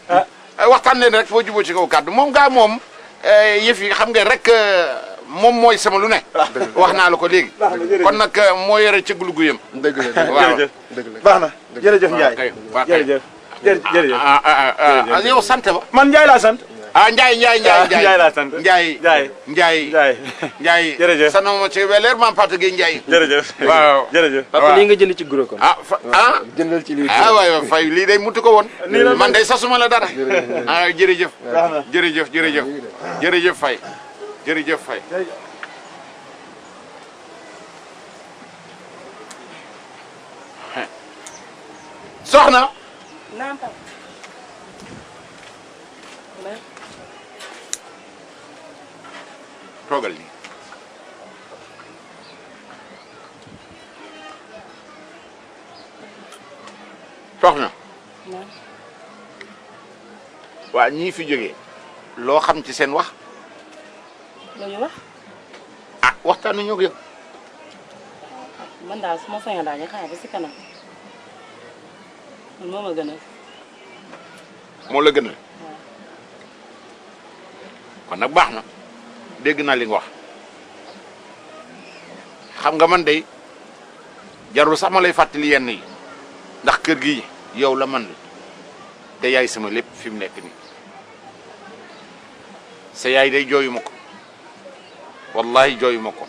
waxtaan leen rek foo jubóo ci kaw kàddu moom gaa moom yëf yi xam nga rek moom mooy sama lu ne. wax naa la ko léegi. kon nag moo yore ci gulu gu yëm. dëgg la waaw dëgg la baax na jërëjëf Ndiaye jërëjëf. jërëjëf. yow sant ba. man Ndiaye laa sant. Ndiaye Ndiaye laa sant. Ndiaye. jërëjëf. sant ma ci weleer maam Fatou Gueye Ndiaye. jërëjëf. waaw jërëjëf. papa lii nga jënd ci guro kon. jëndal ci lii. waay fay lii day mutu ko woon. man day sasuma la dara. jërëjëf. jërëjëf fay. jërëjëf fay. soxna. naam papa. toogal nii. soxna. waa ñii fi jógee. loo xam ci seen wax. lu ñu wax. waxtaanu ñoo ko yow. man daal su ma sañoon daal ñu xaar ba si kanam man moo ma gënal. moo la gënal. kon nag baax na dégg naa li nga wax xam nga man de jarul sax ma lay fàttali yenn yi ndax kër gi yow la man te yaay sama lépp fi mu nekk nii sa yaay day jooyu ma ko wallahi jooyu ma ko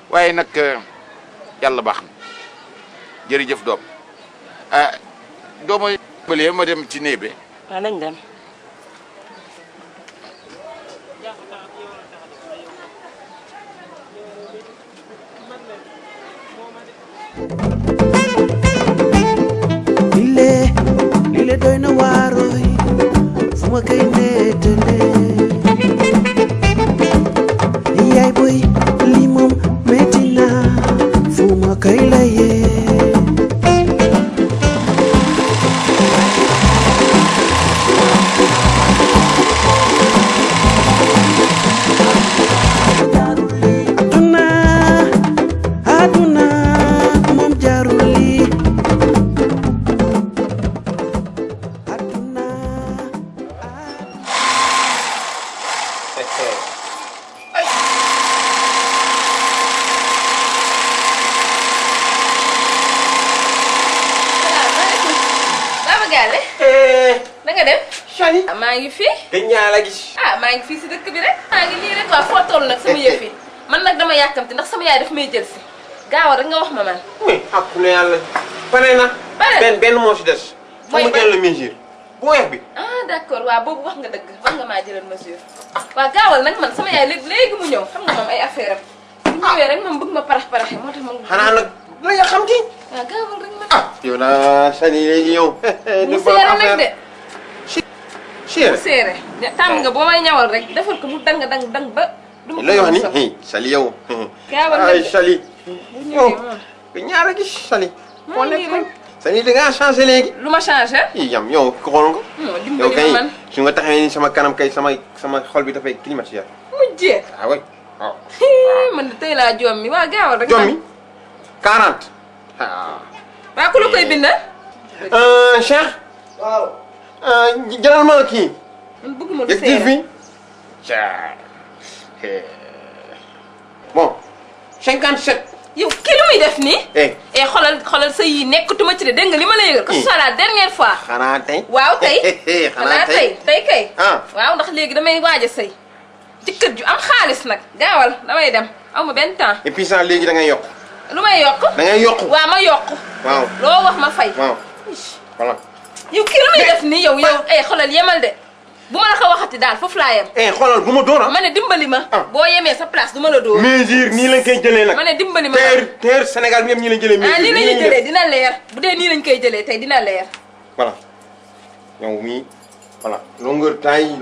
waaye nag yàlla baax na jërëjëf doom dooma balee ma dem ci néebe. waaw nañ dem. lile doy na waarooy fu ma koy nettalee yaay boy lii moom metti na fu ma koy layee aduna moom jaarul lii na nga dem. Chani. maa ngi fii. dañ ñaa la gis. maa ngi fii si dëkk bi rek. maa ngi nii rek waa foo toll nag sama yëf yi man nag dama yàkkamti ndax sama yaay daf may jël si gaaw rek nga wax ma man. oui ak ne yàlla. pare na. benn moo si des. mooy fu mu jël la mesure. bu weex bi. d'accord waaw boobu wax nga dëgg war nga maa jëlal mesure. waaw gaawal nag man sama yaay léegi mu ñëw xam nga moom ay affaire am. bu ñëwee rek moom bëgg ma parax-paraxe moo tax ma. xanaa nag la nga xam ci. waaw gaawal rek man. yow naa Chani léegi yow. mu seere nag de. Chien. mu seere tàmm nga boo may ñawal rek defal ko mu dang ba. du ma lay wax ni Chali yow. gaawal nag ay Chali. bu ñëwee moom. ñaar a gis Chali. moo nekk rek. Chali da ngaa changé léegi. lu ma changé. yam yow xool nga. moo yow dimbali kay ma man. su nga taxawee ni sama kanam kay sama xol bi dafay climatisé. mujjee. ah oui waaw. man de tey laa joom mi waa gaawal rek. Jommi 40. ah. waa ku la koy bindal. Cheikh. waaw. jëlal ma kii. man bëgguma lu yegg seere. fi. bon 57. yow kii lu muy def def nii. xoolal sa yi nekkatuma ci de dégg nga li ma la yëgal. que ce soit la dernière fois. xanaa tey. waaw tey. xanaa tey kay. ah waaw ndax léegi damay waaj a sëy. ci kër ju am xaalis nag gaawal damay dem aw ma benn temps. et puis ça léegi da ngay yokk. lu may yokk. da ngay yokk. waaw ma yokk. waaw loo wax ma fay. waaw voilà. yow kii lu muy def nii yow xoolal yemal de. bu ma la ko waxati daal foofu laa yem. xoolal bu ma doon ma ne dimbali ma. boo yemee sa place du ma la dóor. mesure nii lañ koy jëlee nag. ma ne dimbali ma. teer Sénégal bi yëpp ñii lañ jëlee. mesure nii lañuy jëlee dina leer bu dee nii lañ koy jëlee tey dina leer. voilà yow mii voilà. longueur taille.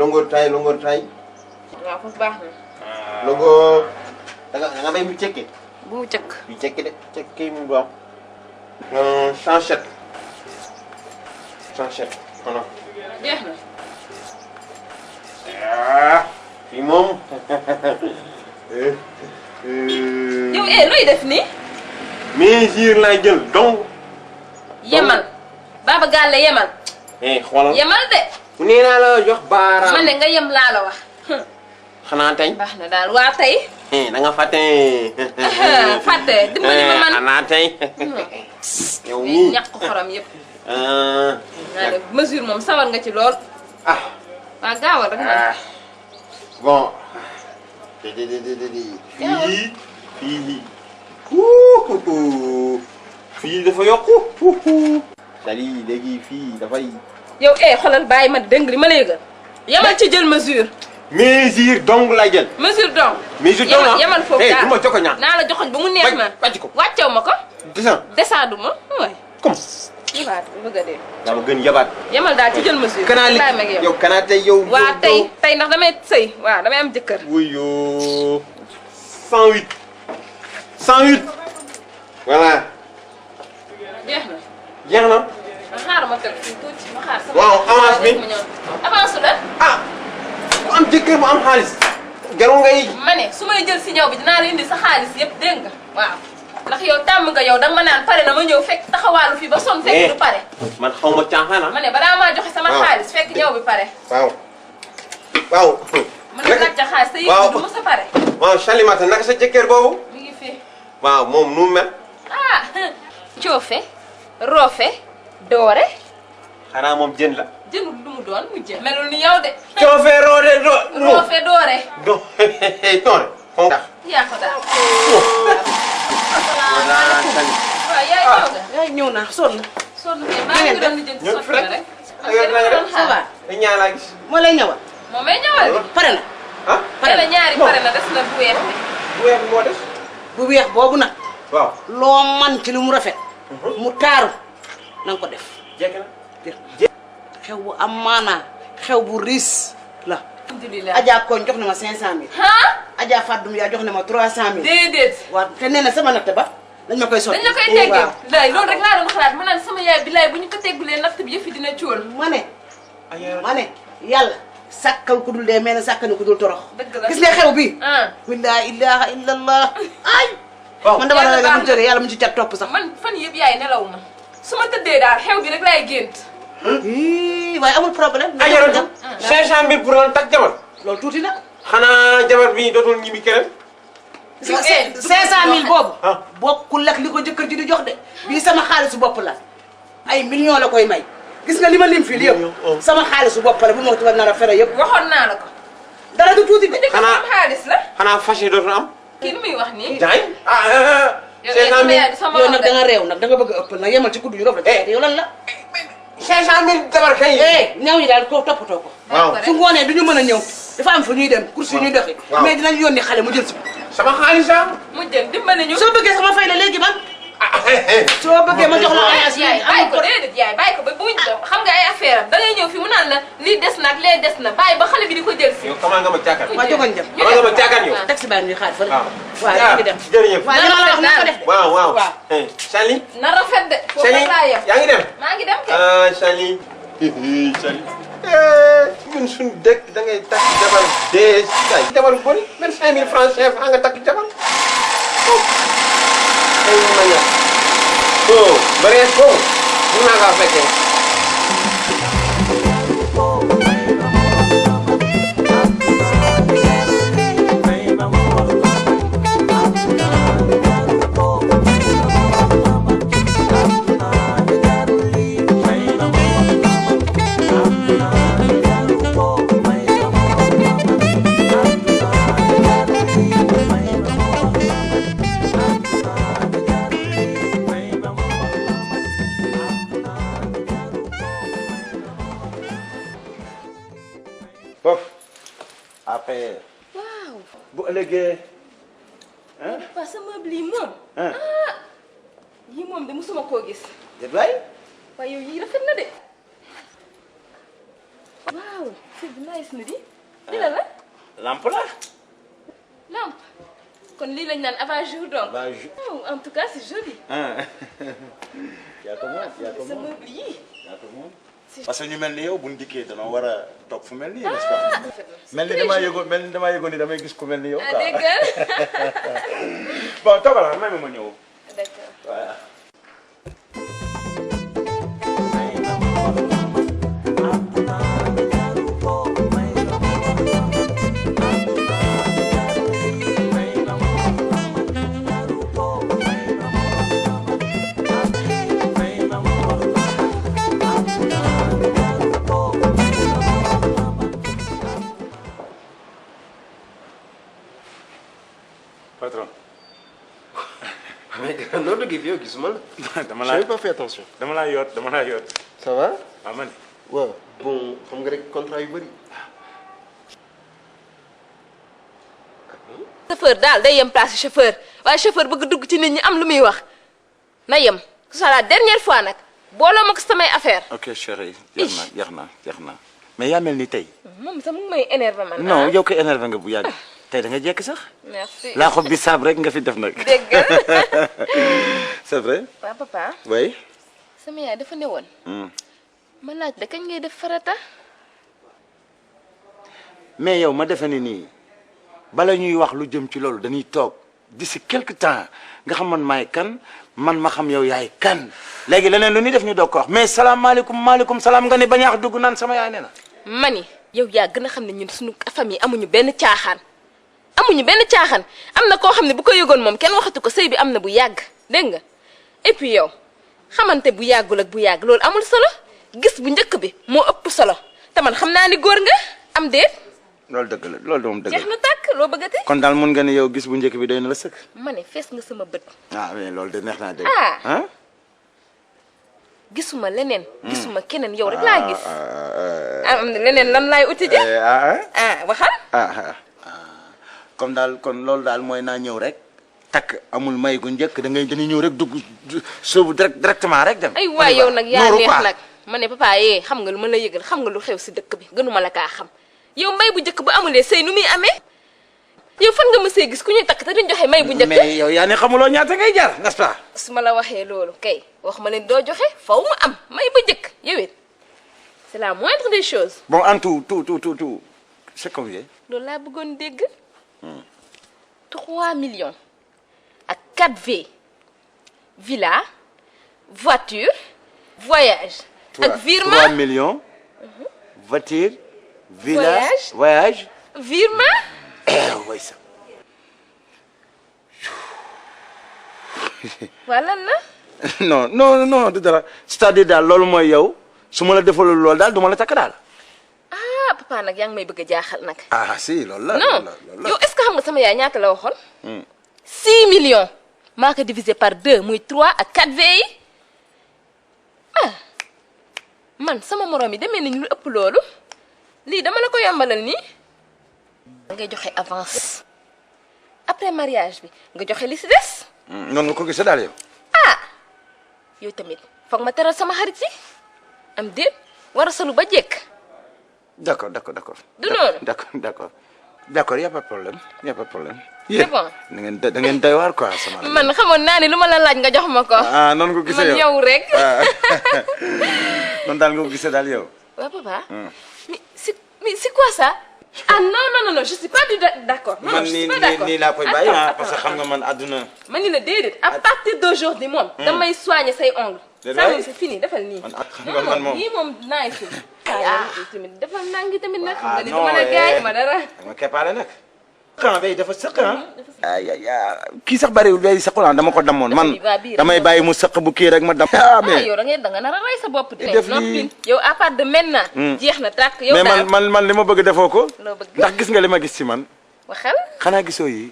waaw foofu baax na. logo da nga bay mu cekke. bu mu cëkk. mu cekke de cekke mu baax. chanchette voilà. jeex na. fii moom. yow looy def nii. mesure laay jël donc. yemal. Baba Galle yemal. xoolal yemal de. nee naa la jox baaraam. ma ne nga yem laa la wax. xanaa tey. baax na daal waa tey. da nga fàtte. fàtte dimbali ma man. xanaa tey. yow mii ñàkk xorom yëpp. naa ne mesure moom sawar nga ci lool. waa gaawal rek man. bon. fii dafa yokku. c'est-à-dire léegi fii dafay. yow xoolal bàyyi ma dégg li ma la yëgal. yemal ci jël mesure. mesure dong lay jël. mesure dong. mesure dong ah yemal foofu daal du ma jox ko ñaan. naa la joxoñ ba mu neex ma. wàcc ko wàccew ma ko. descendre ma waay. comme. yabaat bëgg a dee. daa ma gën yabaat. yemal daal ci jël mesure. kanaa li yow kanaa tey yow. waa tey ndax damay sëy waaw damay am jëkkër. wuyoo 108. 108. voilà. jeex na. jeex na. xaaral ma teg fii tuuti ma xaar sama. waaw avance bi avance la. bu am jëkkër bu am xaalis. jarul ngay. ma ne su may jël si ñëw bi dinaa la indi sa xaalis yëpp dégg nga waaw. ndax yow tàmm nga yow danga ma naan pare na ma ñëw fekk taxawaalu fii ba sonn fekk du pare. man xaw ma caaxaan ma ne balaa maa joxe sama xaalis fekk ñëw bi pare. waaw. ma ne laaj ca xaalis te yëpp du ma sa pare. waaw Salimata naka sa jëkkër boobu. mi ngi fi. waaw moom nu mu mel. coofe roofe doore. xanaa moom jën la. jënul lu mu doon mu jën. melul ni yow de. coofe roofe doore. doore. yaa ko daal. waaw yaay ñëw nga. sonn kay maa ngi doon lijjanti sotti na rek. ça va. ñaa laa gis. moo lay ñëwal. moo may ñëwal de. pare na. pare na ñaari pare na des na bu weex bi. bu weex bi moo des. bu weex boobu nag. waaw loo man ci lu mu rafet. mu taaru na nga ko def. jekk na. xew bu am maanaa xew bu riis la. alhamdulilah Adja Koñ jox na ma 500000. Adja Fadoum yaa jox na ma 300000. déedéet. waaw te nee na sama natt ba dañ ma koy sotti. dañ la koy teggee laay loolu rek laa doon xalaat ma naan sama yaay bi laay bu ñu ko teggulee natt bi yëfi dina cool. ma ne yàlla sàkkal ku dul dee mel ne sàkkal ku dul torox. dëgg la gis nga xew bi. laa ilaha illallah ay. man dama la nga mu jógee yàlla mu ci cat topp sax. man fan yëpp yaay nelaw ma su ma tëddee daal xew bi rek laay gént. waaye amul problème. ajaratu 500000 pour lan takk jabar. loolu tuuti na. xanaa jabar bi dootul ñibbi keneen. 500000 boobu. bokkul ak li ko jëkkër ji di jox de. bii sama xaalisu bopp la. ay millions la koy may. gis nga li ma lim fii yëpp. sama xaalisu bopp la bu ma ko nar a fere yëpp. waxoon naa la ko. dara du tuuti de. xanaa xaalis la. xanaa fas yi dootul am. kii lu muy wax nii. jaay yow nag da nga réew nag da nga bëgg a ëppal nag yemal ci kuddu yu rafet la. yow lan la. 500000 jabar kay. ñaw yi daal ko toppatoo ko. waaw su ngoonee du ñu mën a ñëw. dafa am fu ñuy dem course yu ñuy doxi. mais dinañ yónni xale mu jël si. sama xaalis ah. mu jël dimbali ñu. soo bëggee sama fay la léegi man. soo bëggee ma jox la ay yaay bàyyi ko déedéet yaay bàyyi ko ba bu xam nga ay affaire am da ngay ñëw fi mu naan la lii des na ak lee des na bàyyi ba xale bi di ko jël si. yow comment nga ma caakaan. waaw jogoon jëm. comment nga ma caakaan yow. taxi baa ngi xaar fële. waaw ñu ngi dem. jërëjëf. waaw li ma la wax na ko def de. waaw waaw. Sali. na rafet de. foofu rek laa yem yaa ngi dem. maa ngi dem kay. Sali. Sali. ñun suñu dëkk da ngay takk jabar dee say. jabar bu bëri 25000 francs CFA nga takk jabar. ay ma ñor. bëree foofu mun naa kaa fekkee. après waaw. bu ëllëgee papa sa meuble yi moom. yii moom de musuma koo gis. déet waay waaye yow yii rafet na de. waaw c'est nice na di. lii la la. lampe la lampe. kon lii lañ naan avant jour donc. Avant jour. Oh, en tout cas c'est joli. yaa ko moom yaa ko sa moom meuble yii. yaa ko moom parce que ñu mel ni yow buñ dikkee danoo war a toog fu mel ni n'est-ce pas mel ni damaa yëgoon ni damay gis ku mel ni yow ah quoi dégg nga. bon toogal may ma ñëw d'accord. voilà patron mais noo duggee fi yow gisuma la. dama j'avais pas fait attention. dama laa yoot ça va. waaw man waaw bon xam nga rek contrat yu bëri. chauffeur daal day yem place chauffeur waaye chauffeur bëgg dugg ci nit ñi am lu muy wax na yem que ce soit la dernière fois nag booloo ma ko samay affaire. ok chérie jeex na mais yaa mel ni tey moom sax mu ngi may énervé man. non yow ko énervé nga bu yàgg tey da nga jekk sax merci. laa xob bi saab rek nga fi def nag dégg nga. c'est vrai waaw papa. oui sama yaay dafa newoon. ma laaj da kañ ngay def farata. mais yow ma defe ni nii bala ñuy wax lu jëm ci loolu dañuy toog d'ici quelque temps nga xam man maay kan man ma xam yow yaay kan léegi leneen lu ñuy def ñu doog ko wax mais salaamaaleykum maaleykum salaam nga ne bañaax dugg naan sama yaay nee na mani yow yaa gën a xam ne ñun suñu famille amuñu benn caaxaan am na koo xam ne bu ko yëgoon moom kenn waxatu ko sëy bi am na bu yàgg dégg nga et puis yow xamante bu yàggul ak bu yàgg loolu amul solo gis bu njëkk bi moo ëpp solo te man xam naa ni góor nga am déet. loolu dëgg la loolu moom dëgg jeex la na tàkk loo bëggati. kon daal mun nga ne yow gis bu njëkk bi doy na la sëkk ma ne fees nga sama bët. ah mais loolu de neex naa dégg ah gisuma leneen. gisuma keneen yow rek laa gis. am na leneen lan laay uti je. waxal. comme daal kon loolu daal mooy naa ñëw rek takk amul may gu njëkk dañuy ñëw rek dugg sóobu directement rek dem. ay waay yow nag yaa neex nag ma ne papa yee xam nga lu ma la yëgal xam nga lu xew si dëkk bi gënuma la kaa xam yow may bu njëkk bu amulee sëy nu muy amee yow fan nga mësee gis ku ñuy takk te duñ joxe may bu njëkk. mais yow yaa ne xamuloo ñaata ngay jar n'est-ce pas. su ma la waxee loolu kay wax ma leen doo joxe faw mu am may bu njëkk yow it c'est la moindre des choses. bon en tout c'est combien. loolu laa bëggoon dégg. 3 millions ak 4V villa voiture voyage. ak virement 3 millions. voiture. villa voyage. virement. way sax. wala la. non du dara c'est-à-dire daal loolu mooy yow su ma la defalul loolu daal du ma la takk daal. ah papa nag yaa ngi may bëgg a jaaxal nag. ah si loolu la. non yow est-ce que xam nga sama yaay ñaata la waxoon. 6 millions. maa ko divisé par 2 muy 3 ak 4V yi man sama morom yi demee nañu lu ëpp loolu lii dama la ko yombalal nii. da ngay joxe avance après mariage bi nga joxe li si des. noonu nga ko gisee daal yow. yow tamit foog ma teral sama xarit yi am déet war a solu ba jekk. d'accord. du noonu d'accord y a pas de problème. c'est bon da ngeen doy waar quoi sama. man xamoon naa ne lu ma la laaj nga jox ma ko. noonu nga ko gisee yow man yow rek. noonu daal nga ko gisee daal yow. waaw papa. mais c'est quoi ça. non je suis pas d'accord. non je suis pas d'accord nii laa koy bàyyi parce que xam nga man àdduna. man ni la déedéet à partir d'aujourd'hui moom. damay soigner say ongles. ça moom c'est fini defal nii. xam nga man moom yii moom naay si. tamit defal naa ngi tamit nag. xam nga ni dama la gaañ ma dara. dama keppaale nag. kan bay dafa sëq kii sax bariwul bay sëqul dama ko damoon man damay bàyyi mu sëq bu kii rek ma dam. mais yow da nga nar a rey sa bopp. def lii yow à part de maintenant. jeex na tàkk yow daal mais man li ma bëgg defoo ko. loo bëgg ndax gis nga li ma gis ci man. waxal. xanaa gisoo yi.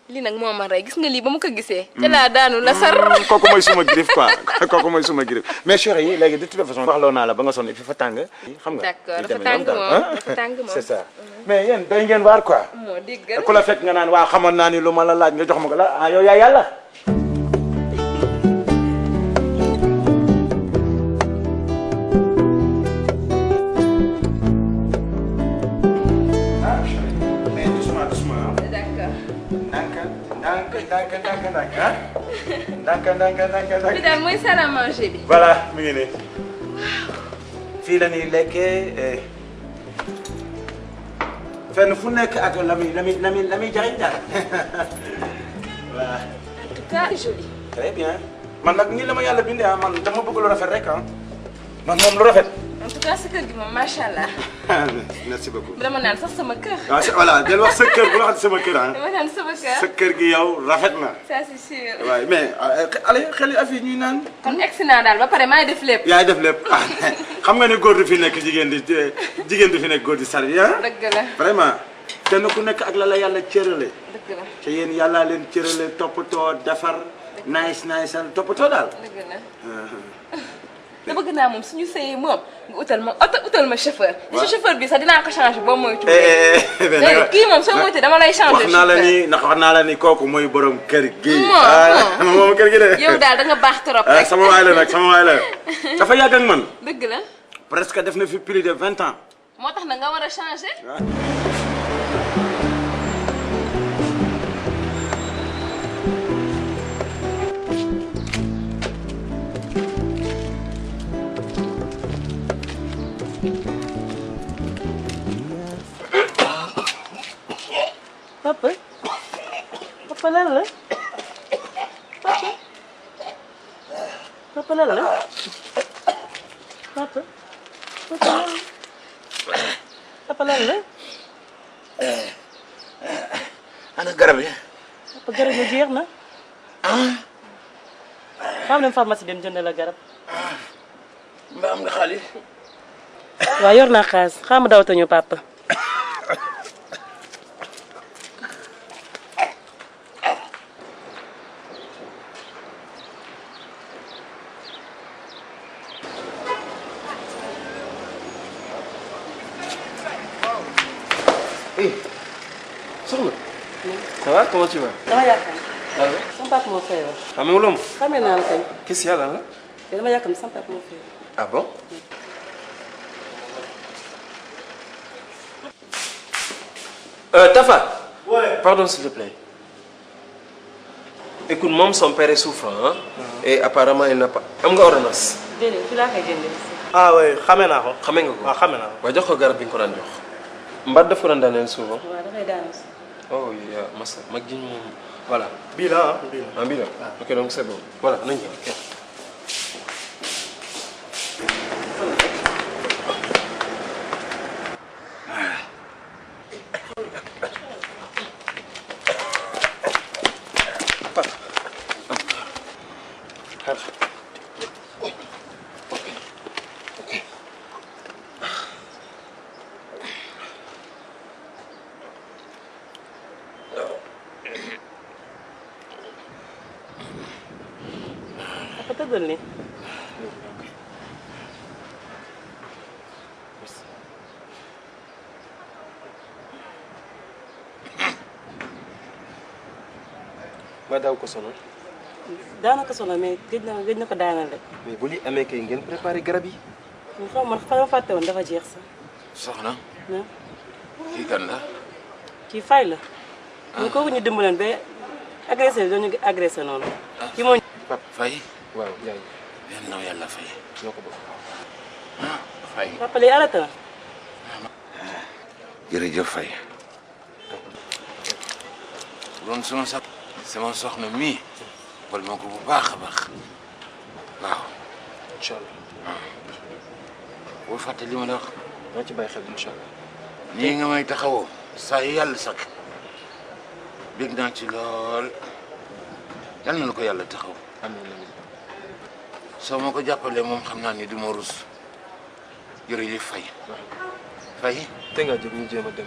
lii nag moo ma rey gis nga lii ba ma ko gisee. ca laa daanu la sar. kooku mooy suma griffe quoi kooku mooy suma griffe mais chérie yi léegi de toute façon waxloo naa la ba nga sonn fi fa tàng xam nga d'accord dafa tàng moom dafa tàng moom c'est ça mais yéen doy ngeen waar quoi moo déggal ku la fekk nga naan waa xamoon naa ni lu ma la laaj nga jox ma ko la ah yow yaa yàlla bi daal mooy salle à manger bi. voilà mi ngi nii fii la ñuy lekkee fenn fu nekk ak la muy jariñ daal voilà. en tout cas joli. très bien man nag nii la ma yàlla bindee ah man dama bëgg lu rafet rek ah man moom lu rafet. en tout cas sa kër gi moom macha allah. merci beaucoup. dama naan sax sama kër. waaw voilà del wax sa kër bu la wax sama kër ah. dama naan sama kër. sa kër gi yow rafet na. ça c'est sûr. waaye mais allez xel yi affaire ñuy naan. kon egsi naa daal ba pare maay def lépp. yaay def lépp xam nga ne góor du fi nekk jigéen du fi nekk góor di servi ah. dëgg la vraiment kenn ku nekk ak la la yàlla cërale. dëgg la te yéen yàllaa leen cërale toppatoo defar nice toppatoo daal. dëgg la. te bëgg naa moom suñu sëyee moom nga utal ma oto utal ma chauffeur. waaw te chauffeur bi sax dinaa ko changer boo moytu. léegi kii moom soo moytu dama lay changer. wax naa la ni ndax wax naa la ni kooku mooy borom kër gi. moom kër gi de. yow daal da nga baax trop rek. sama waay la nag sama waay la dafa yàgg ak man. dëgg la. presque def na fi plus de 20 ans. moo tax na nga war a changer. papa papa lan la papa lan la papa papa lan la ana garab yi. papa garab yi jeex na xam dem pharmacie dem jënd la garab mbaa am nga xaalis. waaw yor naa xaalis xam ma dawata ñu papa soxna. ça va comment tu vas. dama yaakaar lan la. sama papa moo feebar. xamee wu ma. xamee naa la kañ. qu'est-ce qu'il y a lan la. te dama yaakaar sama papa moo feebar. ah bon. Tafa. Ouais. Pardon s'il te plaît. Écoute, moom son père est souffrant hein. Et apparemment il n'a pas. am nga ordonnance. déedéet fi laa koy jëndee. ah oui xamee naa ko. xamee nga ko. waaw xamee naa ko. waaw jox ko garab bi nga ko daan jox. mbaa daf ko daan daaneel souvent. waaw dafay daanu si. oh yaa masa mag ji moom voilà. bii la ah bii la. ah bii la ok donc c'est bon voilà nañu ko ok. papa tëddal ni. ma daw ko sonal. daanaka sonal mais gëj na ko daanal rek. mais bu li amee kay ngeen préparé garab yi. ñu xaw ma fa ma fàtte woon dafa jeex sax. soxna. ah kii kan la. kii fay la. ñu kooku ñu dimbaleen ba agressé doon ñu agressé noonu. kii moo. Pape Faye. waaw yaay yal na yàlla fay. ñoo ko bokk. Faye. papa lii arrêté na. jërëjëf Faye. doon sama soxna mii. wal ma ko bu baax a baax. waaw. incha allah. bul fàtte li ma la wax. naa ci bàyyi xel incha allah. nii nga may taxawoo. saa yu yàlla sakk. bég naa ci lool. yal na la ko yàlla taxaw. amiin amiin. soo ma ko jàppalee moom xam naa ni du ma rus. jërëjëf Faye. Faye. te nga jóg ñu jéem a dem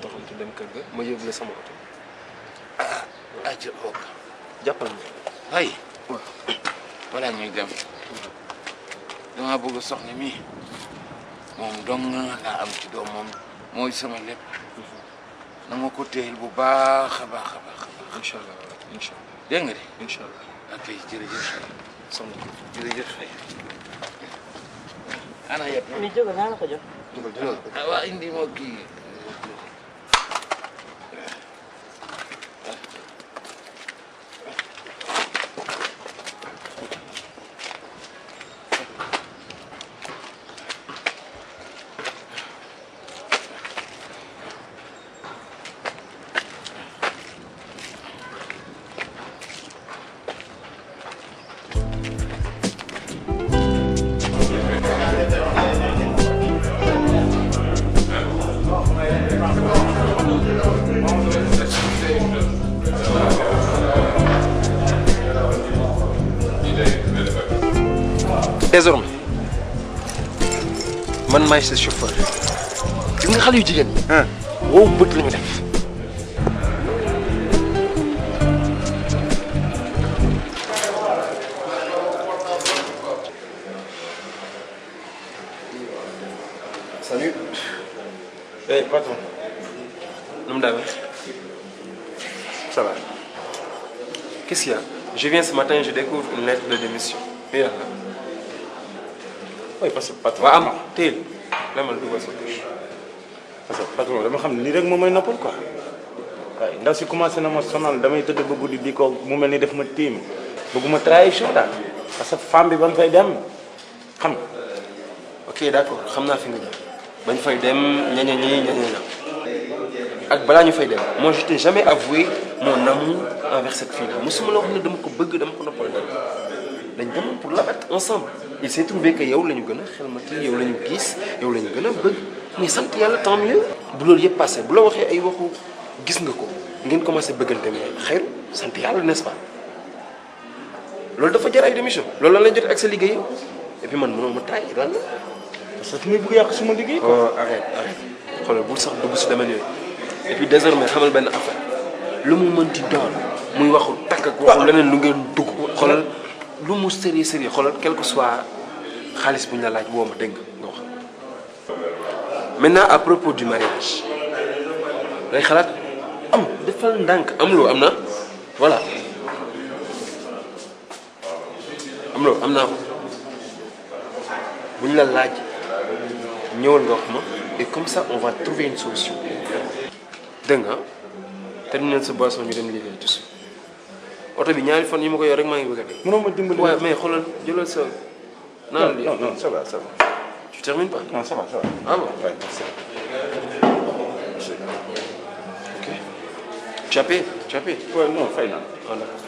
doxantu dem kër ga ma yóbbu la sama oto. aja ok jàppal ma. ay wala ñuy dem dama bëgg soxna mi moom dong laa am ci doom moom mooy sama lépp na ma ko téyel bu baax a baax a baax incha allah incha allah dégg nga de incha allah. ok jërëjëf soxna jërëjëf Faye ana yëpp ni jógal naa la ko jox. waa indi moo kii désormais man maay sa chauffeur gis nga xale yu jigéen ñi. wow bët la ñu def. salut. Hey, patron. nu mu demee. ça va. qu'est-ce qu'il y a. je viens ce matin je découvre une lettre de démission. et Oui, parce que patron. waaw am teel demal dugal sa touche. Parce que patron dama xam ne nii rek moom mooy noppal quoi. waaye ndaw si commencé na ma sonal damay tëdd ba guddi di ko mu mel ni def ma tiim bëgguma trahison daal parce que femme bi ba mu fay dem xam nga. ok d'accord xam naa fi nga jëm bañ fay dem ñaña ak balaa ñu fay dem moi je t'ai jamais avoué mon amour envers cette fille là mosuma la wax ne dama ko bëgg dama ko noppal dara dañ demoon pour l'abattre ensemble il s'est trouvé que yow la ñu gën a xelmati yow la ñu gis yow la ñu gën a bëgg mais sant yàlla tant mieux bu loolu yëpp passé bu la waxee ay waxu gis nga ko ngeen commencé bëggante mais xayru sant yàlla n'est-ce pas loolu dafa jar ay démission loolu lan lañ jot ak sa liggéey et puis man mënoo ma taay lan la. parce que fi muy bëgg yàq suma liggéey quoi. oh arrête xoolal bul sax dugg si domaine yooyu et puis désormais xamal benn affaire lu mu mënti doon muy waxu takk ak waxu leneen lu ngeen dugg xoolal lu mu sérieux xoolal quel que soit xaalis bu ñu la laaj woo ma dégg nga wax. maintenant à propos du mariage day xalaat am defal ndànk am loo am na voilà am loo am naa ko bu ñu la laaj ñëwal nga wax ma et comme ça on va trouver une solution dégg nga terminal sa boisson ñu dem liggéey tout suite oto bi ñaari fan yi ma ko yor rek maa ngi bëgg a dee. mënoo ma dimbali. waaw mais xoolal jëlal sa. non non ça va ça va. tu termines pas. non ça va ça va. ah bon ouais, merci. ok. tu as payé tu as payé. ouais non fay naa. ah d'accord.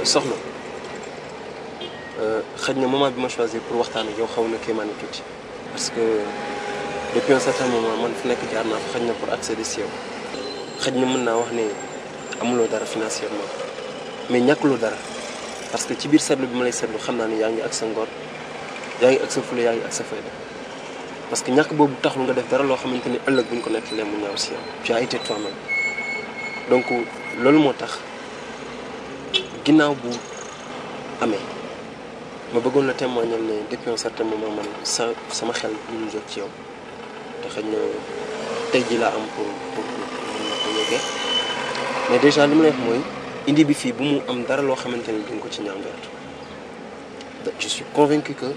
soxna xëy na moment bi ma choisir pour waxtaan ak yow xaw na kéemaane tuuti parce que depuis un certain moment man fu nekk jaar naa fa xëy na pour accéder si yow xëy na mën naa wax ne amuloo dara financièrement mais ñàkkuloo dara parce que ci biir seetlu bi ma lay seetlu xam naa ne yaa ngi ak sa ngor yaa ngi ak sa fula yaa ngi ak sa fayda parce que ñàkk boobu taxul nga def dara loo xamante ni ëllëg buñ ko nettalee mu ñaaw si yow tu as été toi-même donc loolu moo tax ginnaaw bu amee ma bëggoon la témoigner ne depuis un certain moment man sama xel ñu ngi jóg ci yow te xëy na tey ji laa am pour mën na ko yëgee mais déjà li ma lay wax mooy indi bi fii bu mu am dara loo xamante ni duñ ko ci ñaangeert je suis convaincu que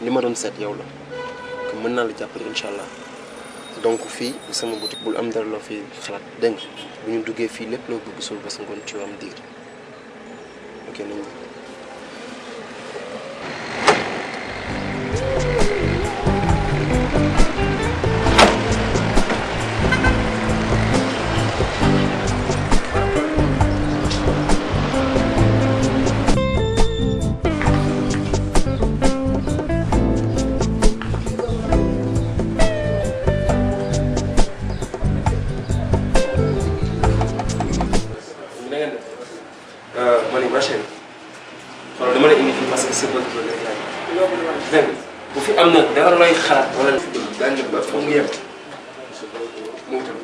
li ma doon seet yow la que mën naa la jàppale incha allah donc fii sama boutique bul am dara loo fi xalaat dégg nga bu ñu duggee fii lépp loo bëgg suul ba sa ngoon ci am diir ok nañu. am na dara looy xalaat wala daan dem ba fa mu yem mu tam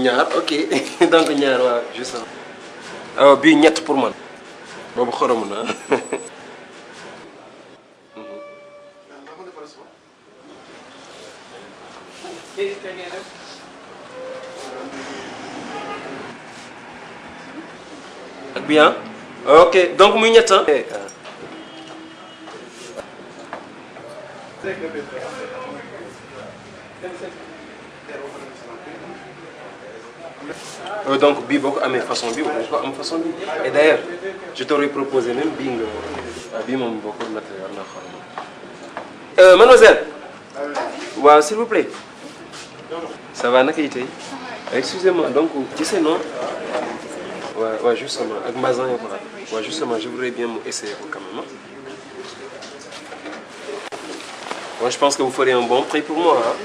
ñaar ok donc ñaar waaw juste ça. bii ñett pour man boobu xoromu na. ak bien ok donc muy ñett ah. Donc bii boo ko amee façon bi wala ko am façon bi et d'ailleurs je t'aurais proposé même bii nga bii moom boo ko nattee war naa xool. Mademoiselle. waaw s'il vous plaît. ça va naka yi tey. excusez-moi donc tu sais non. waaw justement ak Mazan et voilà. waaw justement je voudrais bien essayer quand même. Moi je pense que vous ferez un bon prix pour moi hein.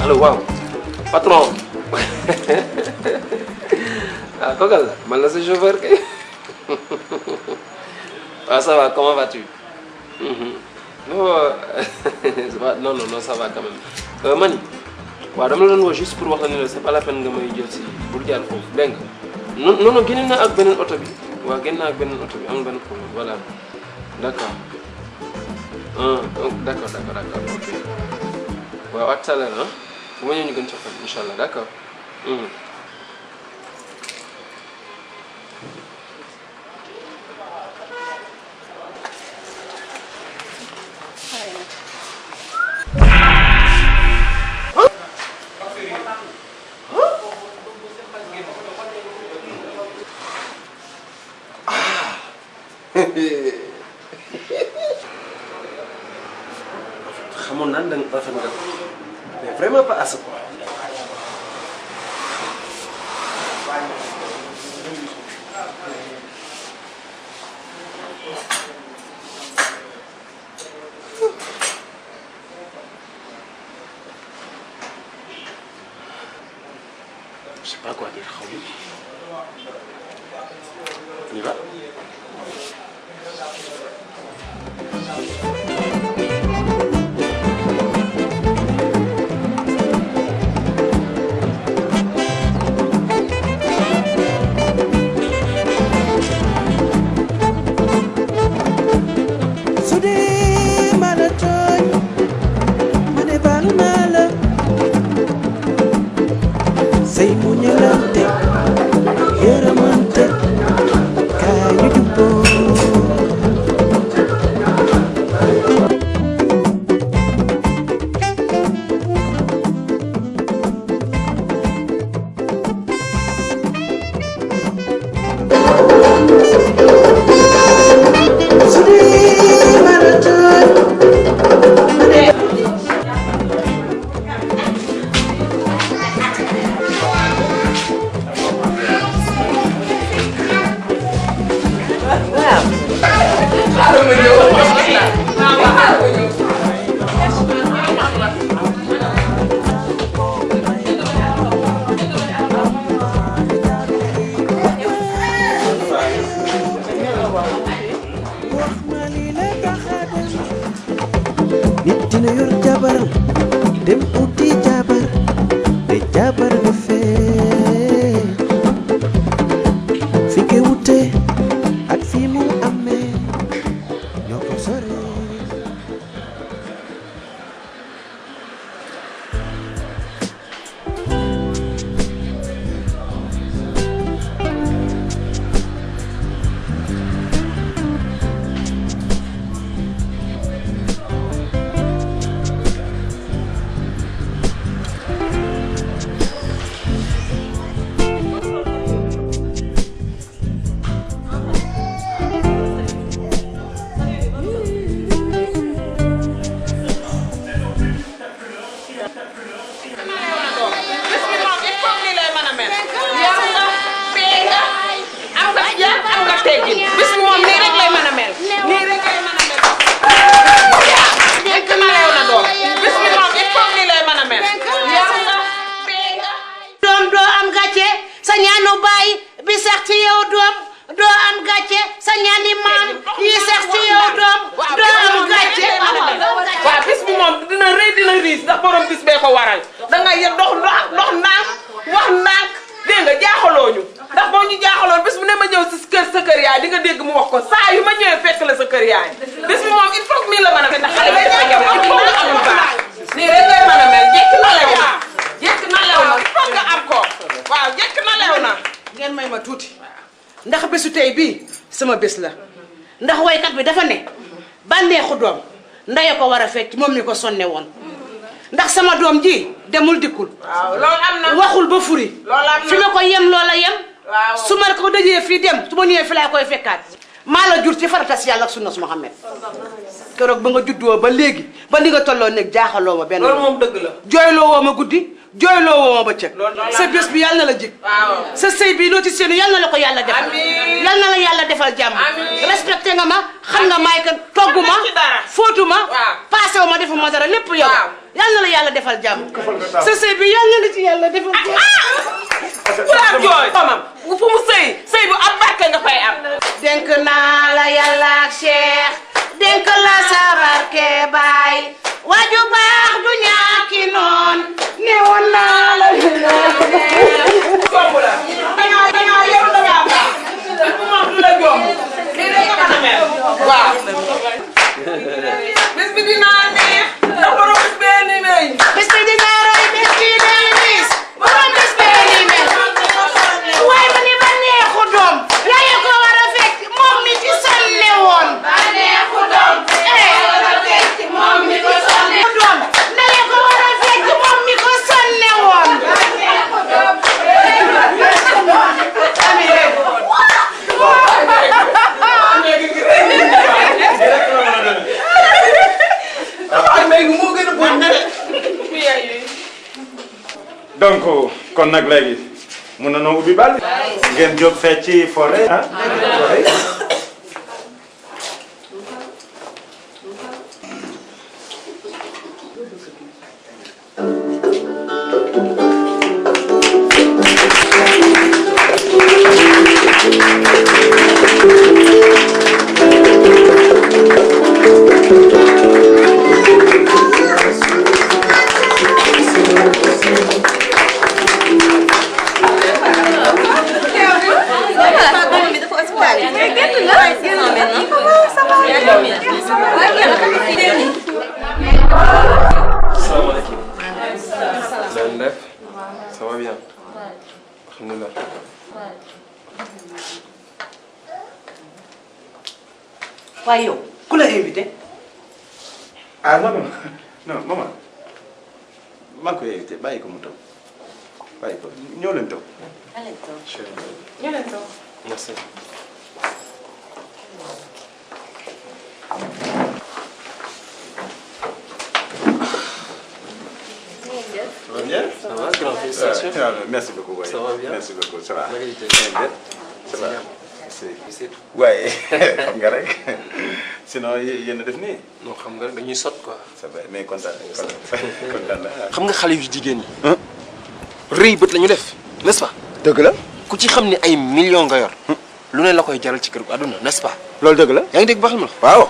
Allo waaw patron ah kooku la man la sa chauffeur kay waaw ça va comment vas-tu non non ça va quand même mani waaw dama la doon wax juste pour wax la ne la c'est pas la peine nga may jël si bul jaar foofu dégg nga non génne naa ak beneen oto bi waaw génne naa ak beneen oto bi amul benn problème voilà d'accord d'accord ok waaw à tout à l'heure ah bu ma ñëw ñu gën soxla incha allah d'accord. xamoon naa ne da nga rafet nga mais vraiment pas à ce point. Je sais pas quoi dire xaw ma. On y va. riis ndax borom bis bee ko waral danga yër dox ndànk wax ndànk dégg nga jaaxaloo ñu ndax boo ñu jaaxaloon bés bu ne ma ñëw sa kër yaay di nga dégg mu wax ko saa yu ma ñëwee fekk la sa kër yaay bés bi moom il faut que nii la mën a mel ndax xale ba amul baax nii rek ngay mën a mel jekk na lew na jekk na lew na foog nga am ko waaw jekk na lew na ngeen may ma tuuti ndax bésu tey bii sama bés la ndax waykat bi dafa ne bànneexu doom ndaye ko war a fecc moom mi ko sonne woon ndax sama doom ji demul dikkul. waaw loolu am na waxul ba furi. loolu am na fi ma ko yem loola yem. waaw su ma ko dajee fii dem su ma ñëwee fi laa koy fekkaat. maa la jur ci faratas yàlla ak sunna su Muhammad keroog ba nga juddoo ba léegi ba ni nga tolloo nekk jaaxaloo ma benn. loolu moom dëgg la. jooyloo woo ma guddi jooyloo woo ma bëccëg. sa bés bi yàlla na la jig. sa sëy bi loo ci seenu yàlla na la ko yàlla defal. yàlla na la yàlla defal jàmm. respecté nga ma xam nga maay kan togg ma fóotu ma passé wu ma defu ma dara lépp yow. yàlla na la yàlla defal jàmm. sa sëy bi yàlla na ci yàlla defal jàmm. waaw jooy mamam fu mu sëy bu am barke nga fay am. dénk naa la yàlla ak Cheikh dénk la sa barke baay waaju baax du ñaaki noon newoon naa la jomb la dangaa yow dangaa baax bu moom du la jomb lii rek nga mën a mel waaw bés bi dinaa neex ndax borom bés bee ni meñ bés bi dinaa roy bés bi day niis borom bés bee ni meñ waaye ma ni ba neexu doom laye ko war a fekk moom mi ci sonne woon ba neexu doom moom mi ko sonne doom laye ko war a fekk moom mi ko sonne woon ba neexu doom donc kon nag léegi mun na noo ubbi bal ngeen jóg fecc forêt ah Ça va bien. Alhamdulillah. waaye yow ku la invité. ah non maman maa ngi koy invité bàyyi ko mu taw bàyyi ko ñëw leen taw. ñoo leen toog. Merci. Ça va bien? Ça va, grand félicitations. Merci beaucoup. Ouais. Ça va bien? Merci beaucoup, ça va. Ça va. C'est tout. waaye xam nga rek sinon yéen a def nii. non xam nga dañuy sot quoi. ça va mais kontaan na. xam nga xale yu jigéen ñi. rëy bët la ñu def n'est-ce pas. dëgg la. ku ci xam ne ay millions nga yor. lu ne la koy jaral ci kër gu àdduna n'est-ce pas. loolu dëgg la. yaa ngi dégg baaxal ma la. waaw.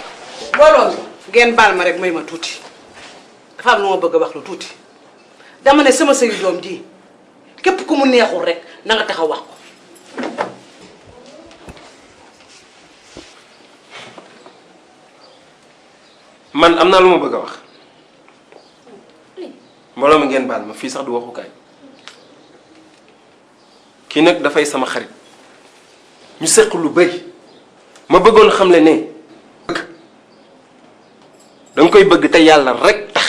looloo ngeen baal ma rek may ma tuuti dafa am lu ma bëgg a wax lu tuuti dama ne sama sëyu doom ji képp ku mu neexul rek na nga taxaw wax ko. man am naa lu ma bëgg a wax mbooloo mi ngeen baal ma fii sax du waxukaay kii nag dafay sama xarit ñu seq lu bëri ma bëggoon xam le ne bëgg danga koy bëgg te yàlla rek tax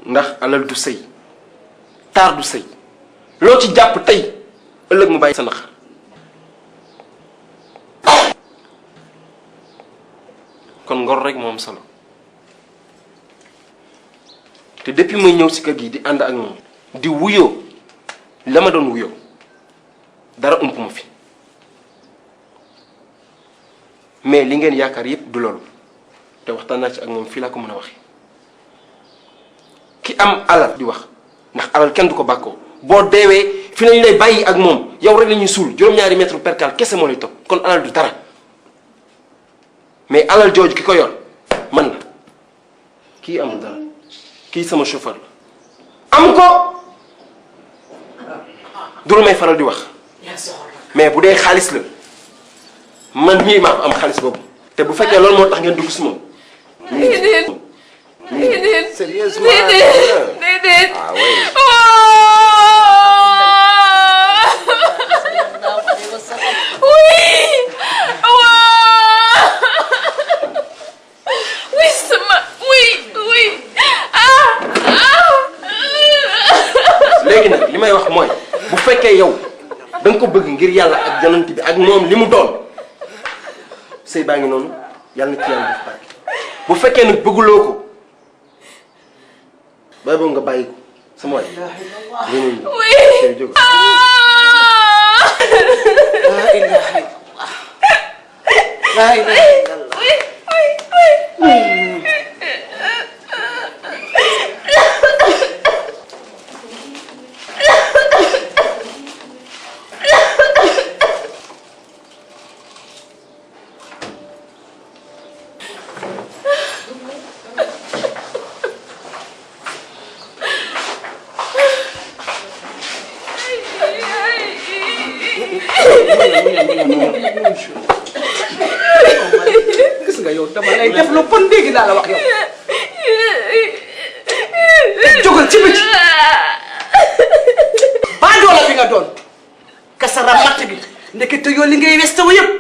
ndax alal du sëy taar du sëy loo ci jàpp tey ëllëg mu bàyyi sa nax kon ngor rek moo am solo te depuis may ñëw ci kër gi di ànd ak moom di wuyoo la ma doon wuyoo dara ump ma fi mais li ngeen yaakaar yépp du loolu te waxtaan naa ci ak moom fii laa ko mën a waxee ki am alal di wax ndax alal kenn du ko bàkkoo boo deewee fi lañu lay bàyyi ak moom yow rek la ñuy suul juróom-ñaari mètre percal kese moo lay topp kon alal du dara mais alal jooju ki ko yor man la kii amul dara kii sama chauffeur la am ko du lu may faral di wax mais bu dee xaalis la man mii maa am xaalis boobu te bu fekkee loolu moo tax ngeen dugg si moom. déedéet déedéet sérieusement déedéet ah oui. léegi nag li may wax mooy bu fekkee yow da nga ko bëgg ngir yàlla ak jonant bi ak moom li mu doon sëy baa ngi noonu yàlla na ci yàlla def barke bu fekkee nag bëgguloo ko bay boobu nga bàyyi ko sama waay léegi jóg gis nga yow dama lay def lu bon léegi laa la wax yow jógal ci biti baadoola bi nga doon kasara matt bi ndekete yow li ngay westawu yëpp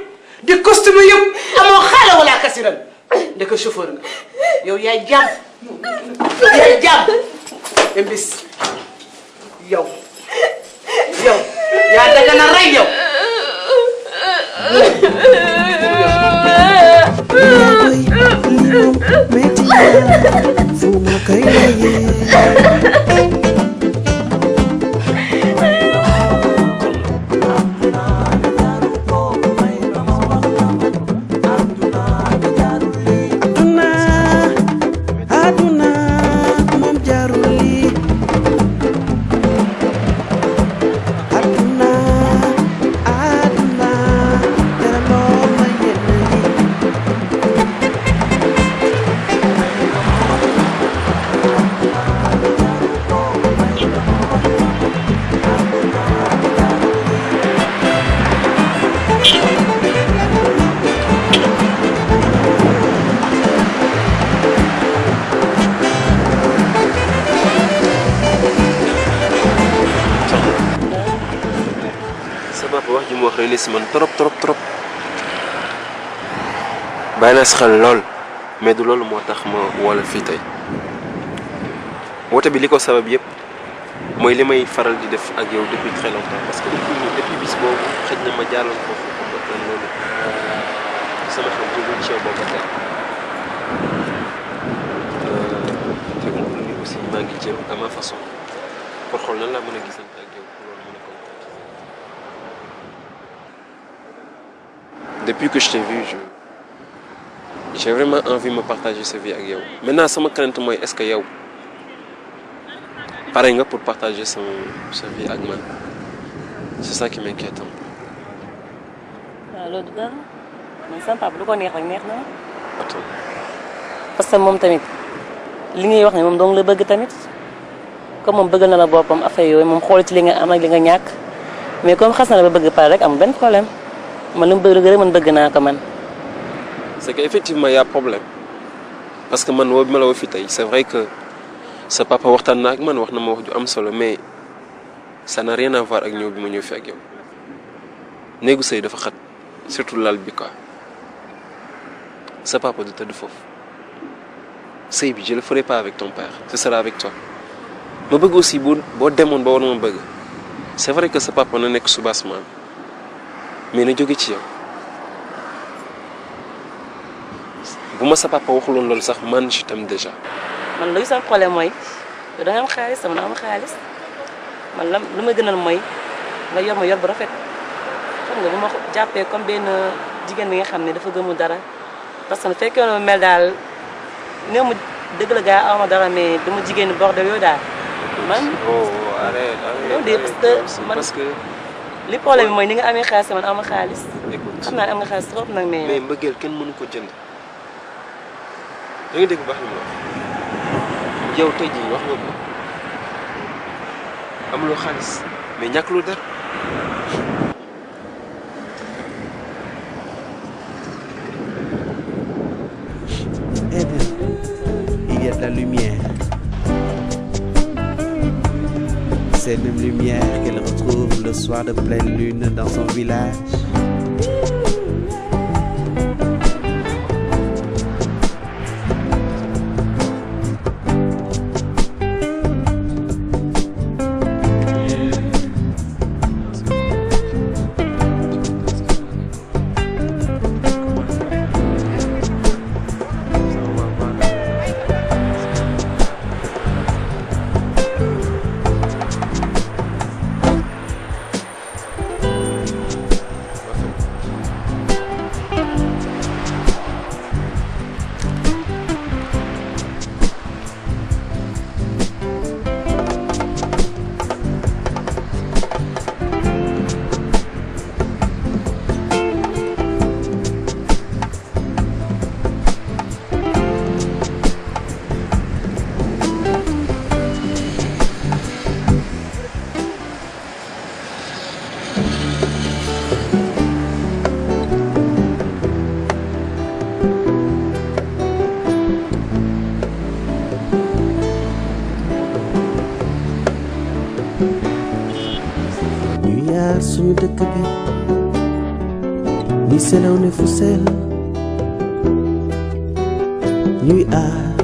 di costume yëpp amoo xaala wala kasiran ndeke chauffeur nga yow yaay jàmm yow yaay jàmm embis yow yaa daga na rey yow Fuma kay aduna moom jarul lii aduna dara loo ma yenn yi sa papa wax ji mu wax ne si man trop bàyyi naa si xel lool mais du loolu moo tax ma woo la fii tey woote bi li ko sabab yëpp mooy li may faral di def ak yow depuis très longtemps parce que depuis bis boobu xëj na ma jàlloon foofu pour nga teel loolu sama xel jógul ci yow boobu ba tey te ni aussi maa ngi jéem à ma façon pour xool nan laa mën a gisante ak yow pour loolu mën a ko. Depuis que je t'ai vu, j'ai vraiment envie de me partager cette vie avec yow. Maintenant, sama crainte mooy est-ce que yow pare nga pour partager sa vie avec man. C'est ça qui m'inquiète un peu. waaw loolu du dara man sama papa lu ko neex rek neex na ma. Attends. parce que moom tamit li ngay wax ne moom dong la bëgg tamit comme moom bëggal na la boppam affaire yooyu moom xool ci li nga am ak li nga ñàkk mais comme xas na la ba bëgg pare rek amul benn problème man lu mu bëgg rek man bëgg naa ko man. C'est qu'effectivement il y a problème parce que man woo bi ma la woo fii tey c'est vrai que sa papa waxtaan na ak man wax na ma wax ju am solo mais ça n'a rien à voir ak ñëw bi ma ñëw fi ak yow néegu sëy dafa xat surtout lal bi quoi sa papa du tëdd foofu sëy bi je le ferai pas avec ton père ce sera avec toi ma bëgg aussi boo demoon ba war ma bëgg c'est vrai que sa papa na nekk soubassement mais na jóge ci yow bu ma sa papa waxuloon loolu sax man je t'aime déjà. man luy sama problème mooy yow da nga am xaalis sama na am xaalis man lu ma gënal mooy nga yor ma yor bu rafet xam nga bu ma jàppee comme benn jigéen bi nga xam ne dafa gëmul dara parce que fekkee na mel daal néew mu dëgg la gaa aw ma dara mais du ma jigéen bordel yooyu daal man. oh arrête loolu de parce que li problème bi mooy ni nga amee xaalis man am xaalis. xam naa ne am nga xaalis trop nag mais. mbëggeel kenn mënu ko jënd da nga dégg bu baax li mu wax yow tey jii wax nga ko amuloo xaalis mais ñàkkuloo dara. Eh bien, il y a de la lumière. Cette même lumière qu'elle retrouve le soir de pleine lune dans son village. Suñu dëkk bi ni selaw ne fu sel ñuy aar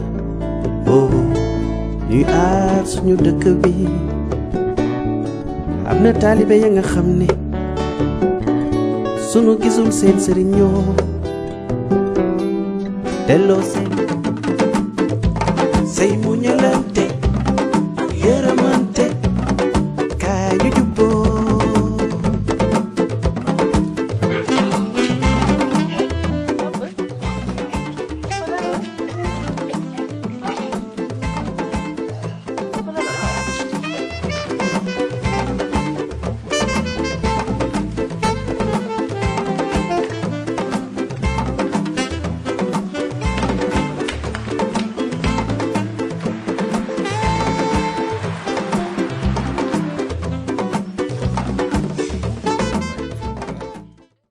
ñuy aar suñu dëkk bi am na taalibe ya nga xam ne sunu gisul seen sëriñ ñoo delloo seen say muñal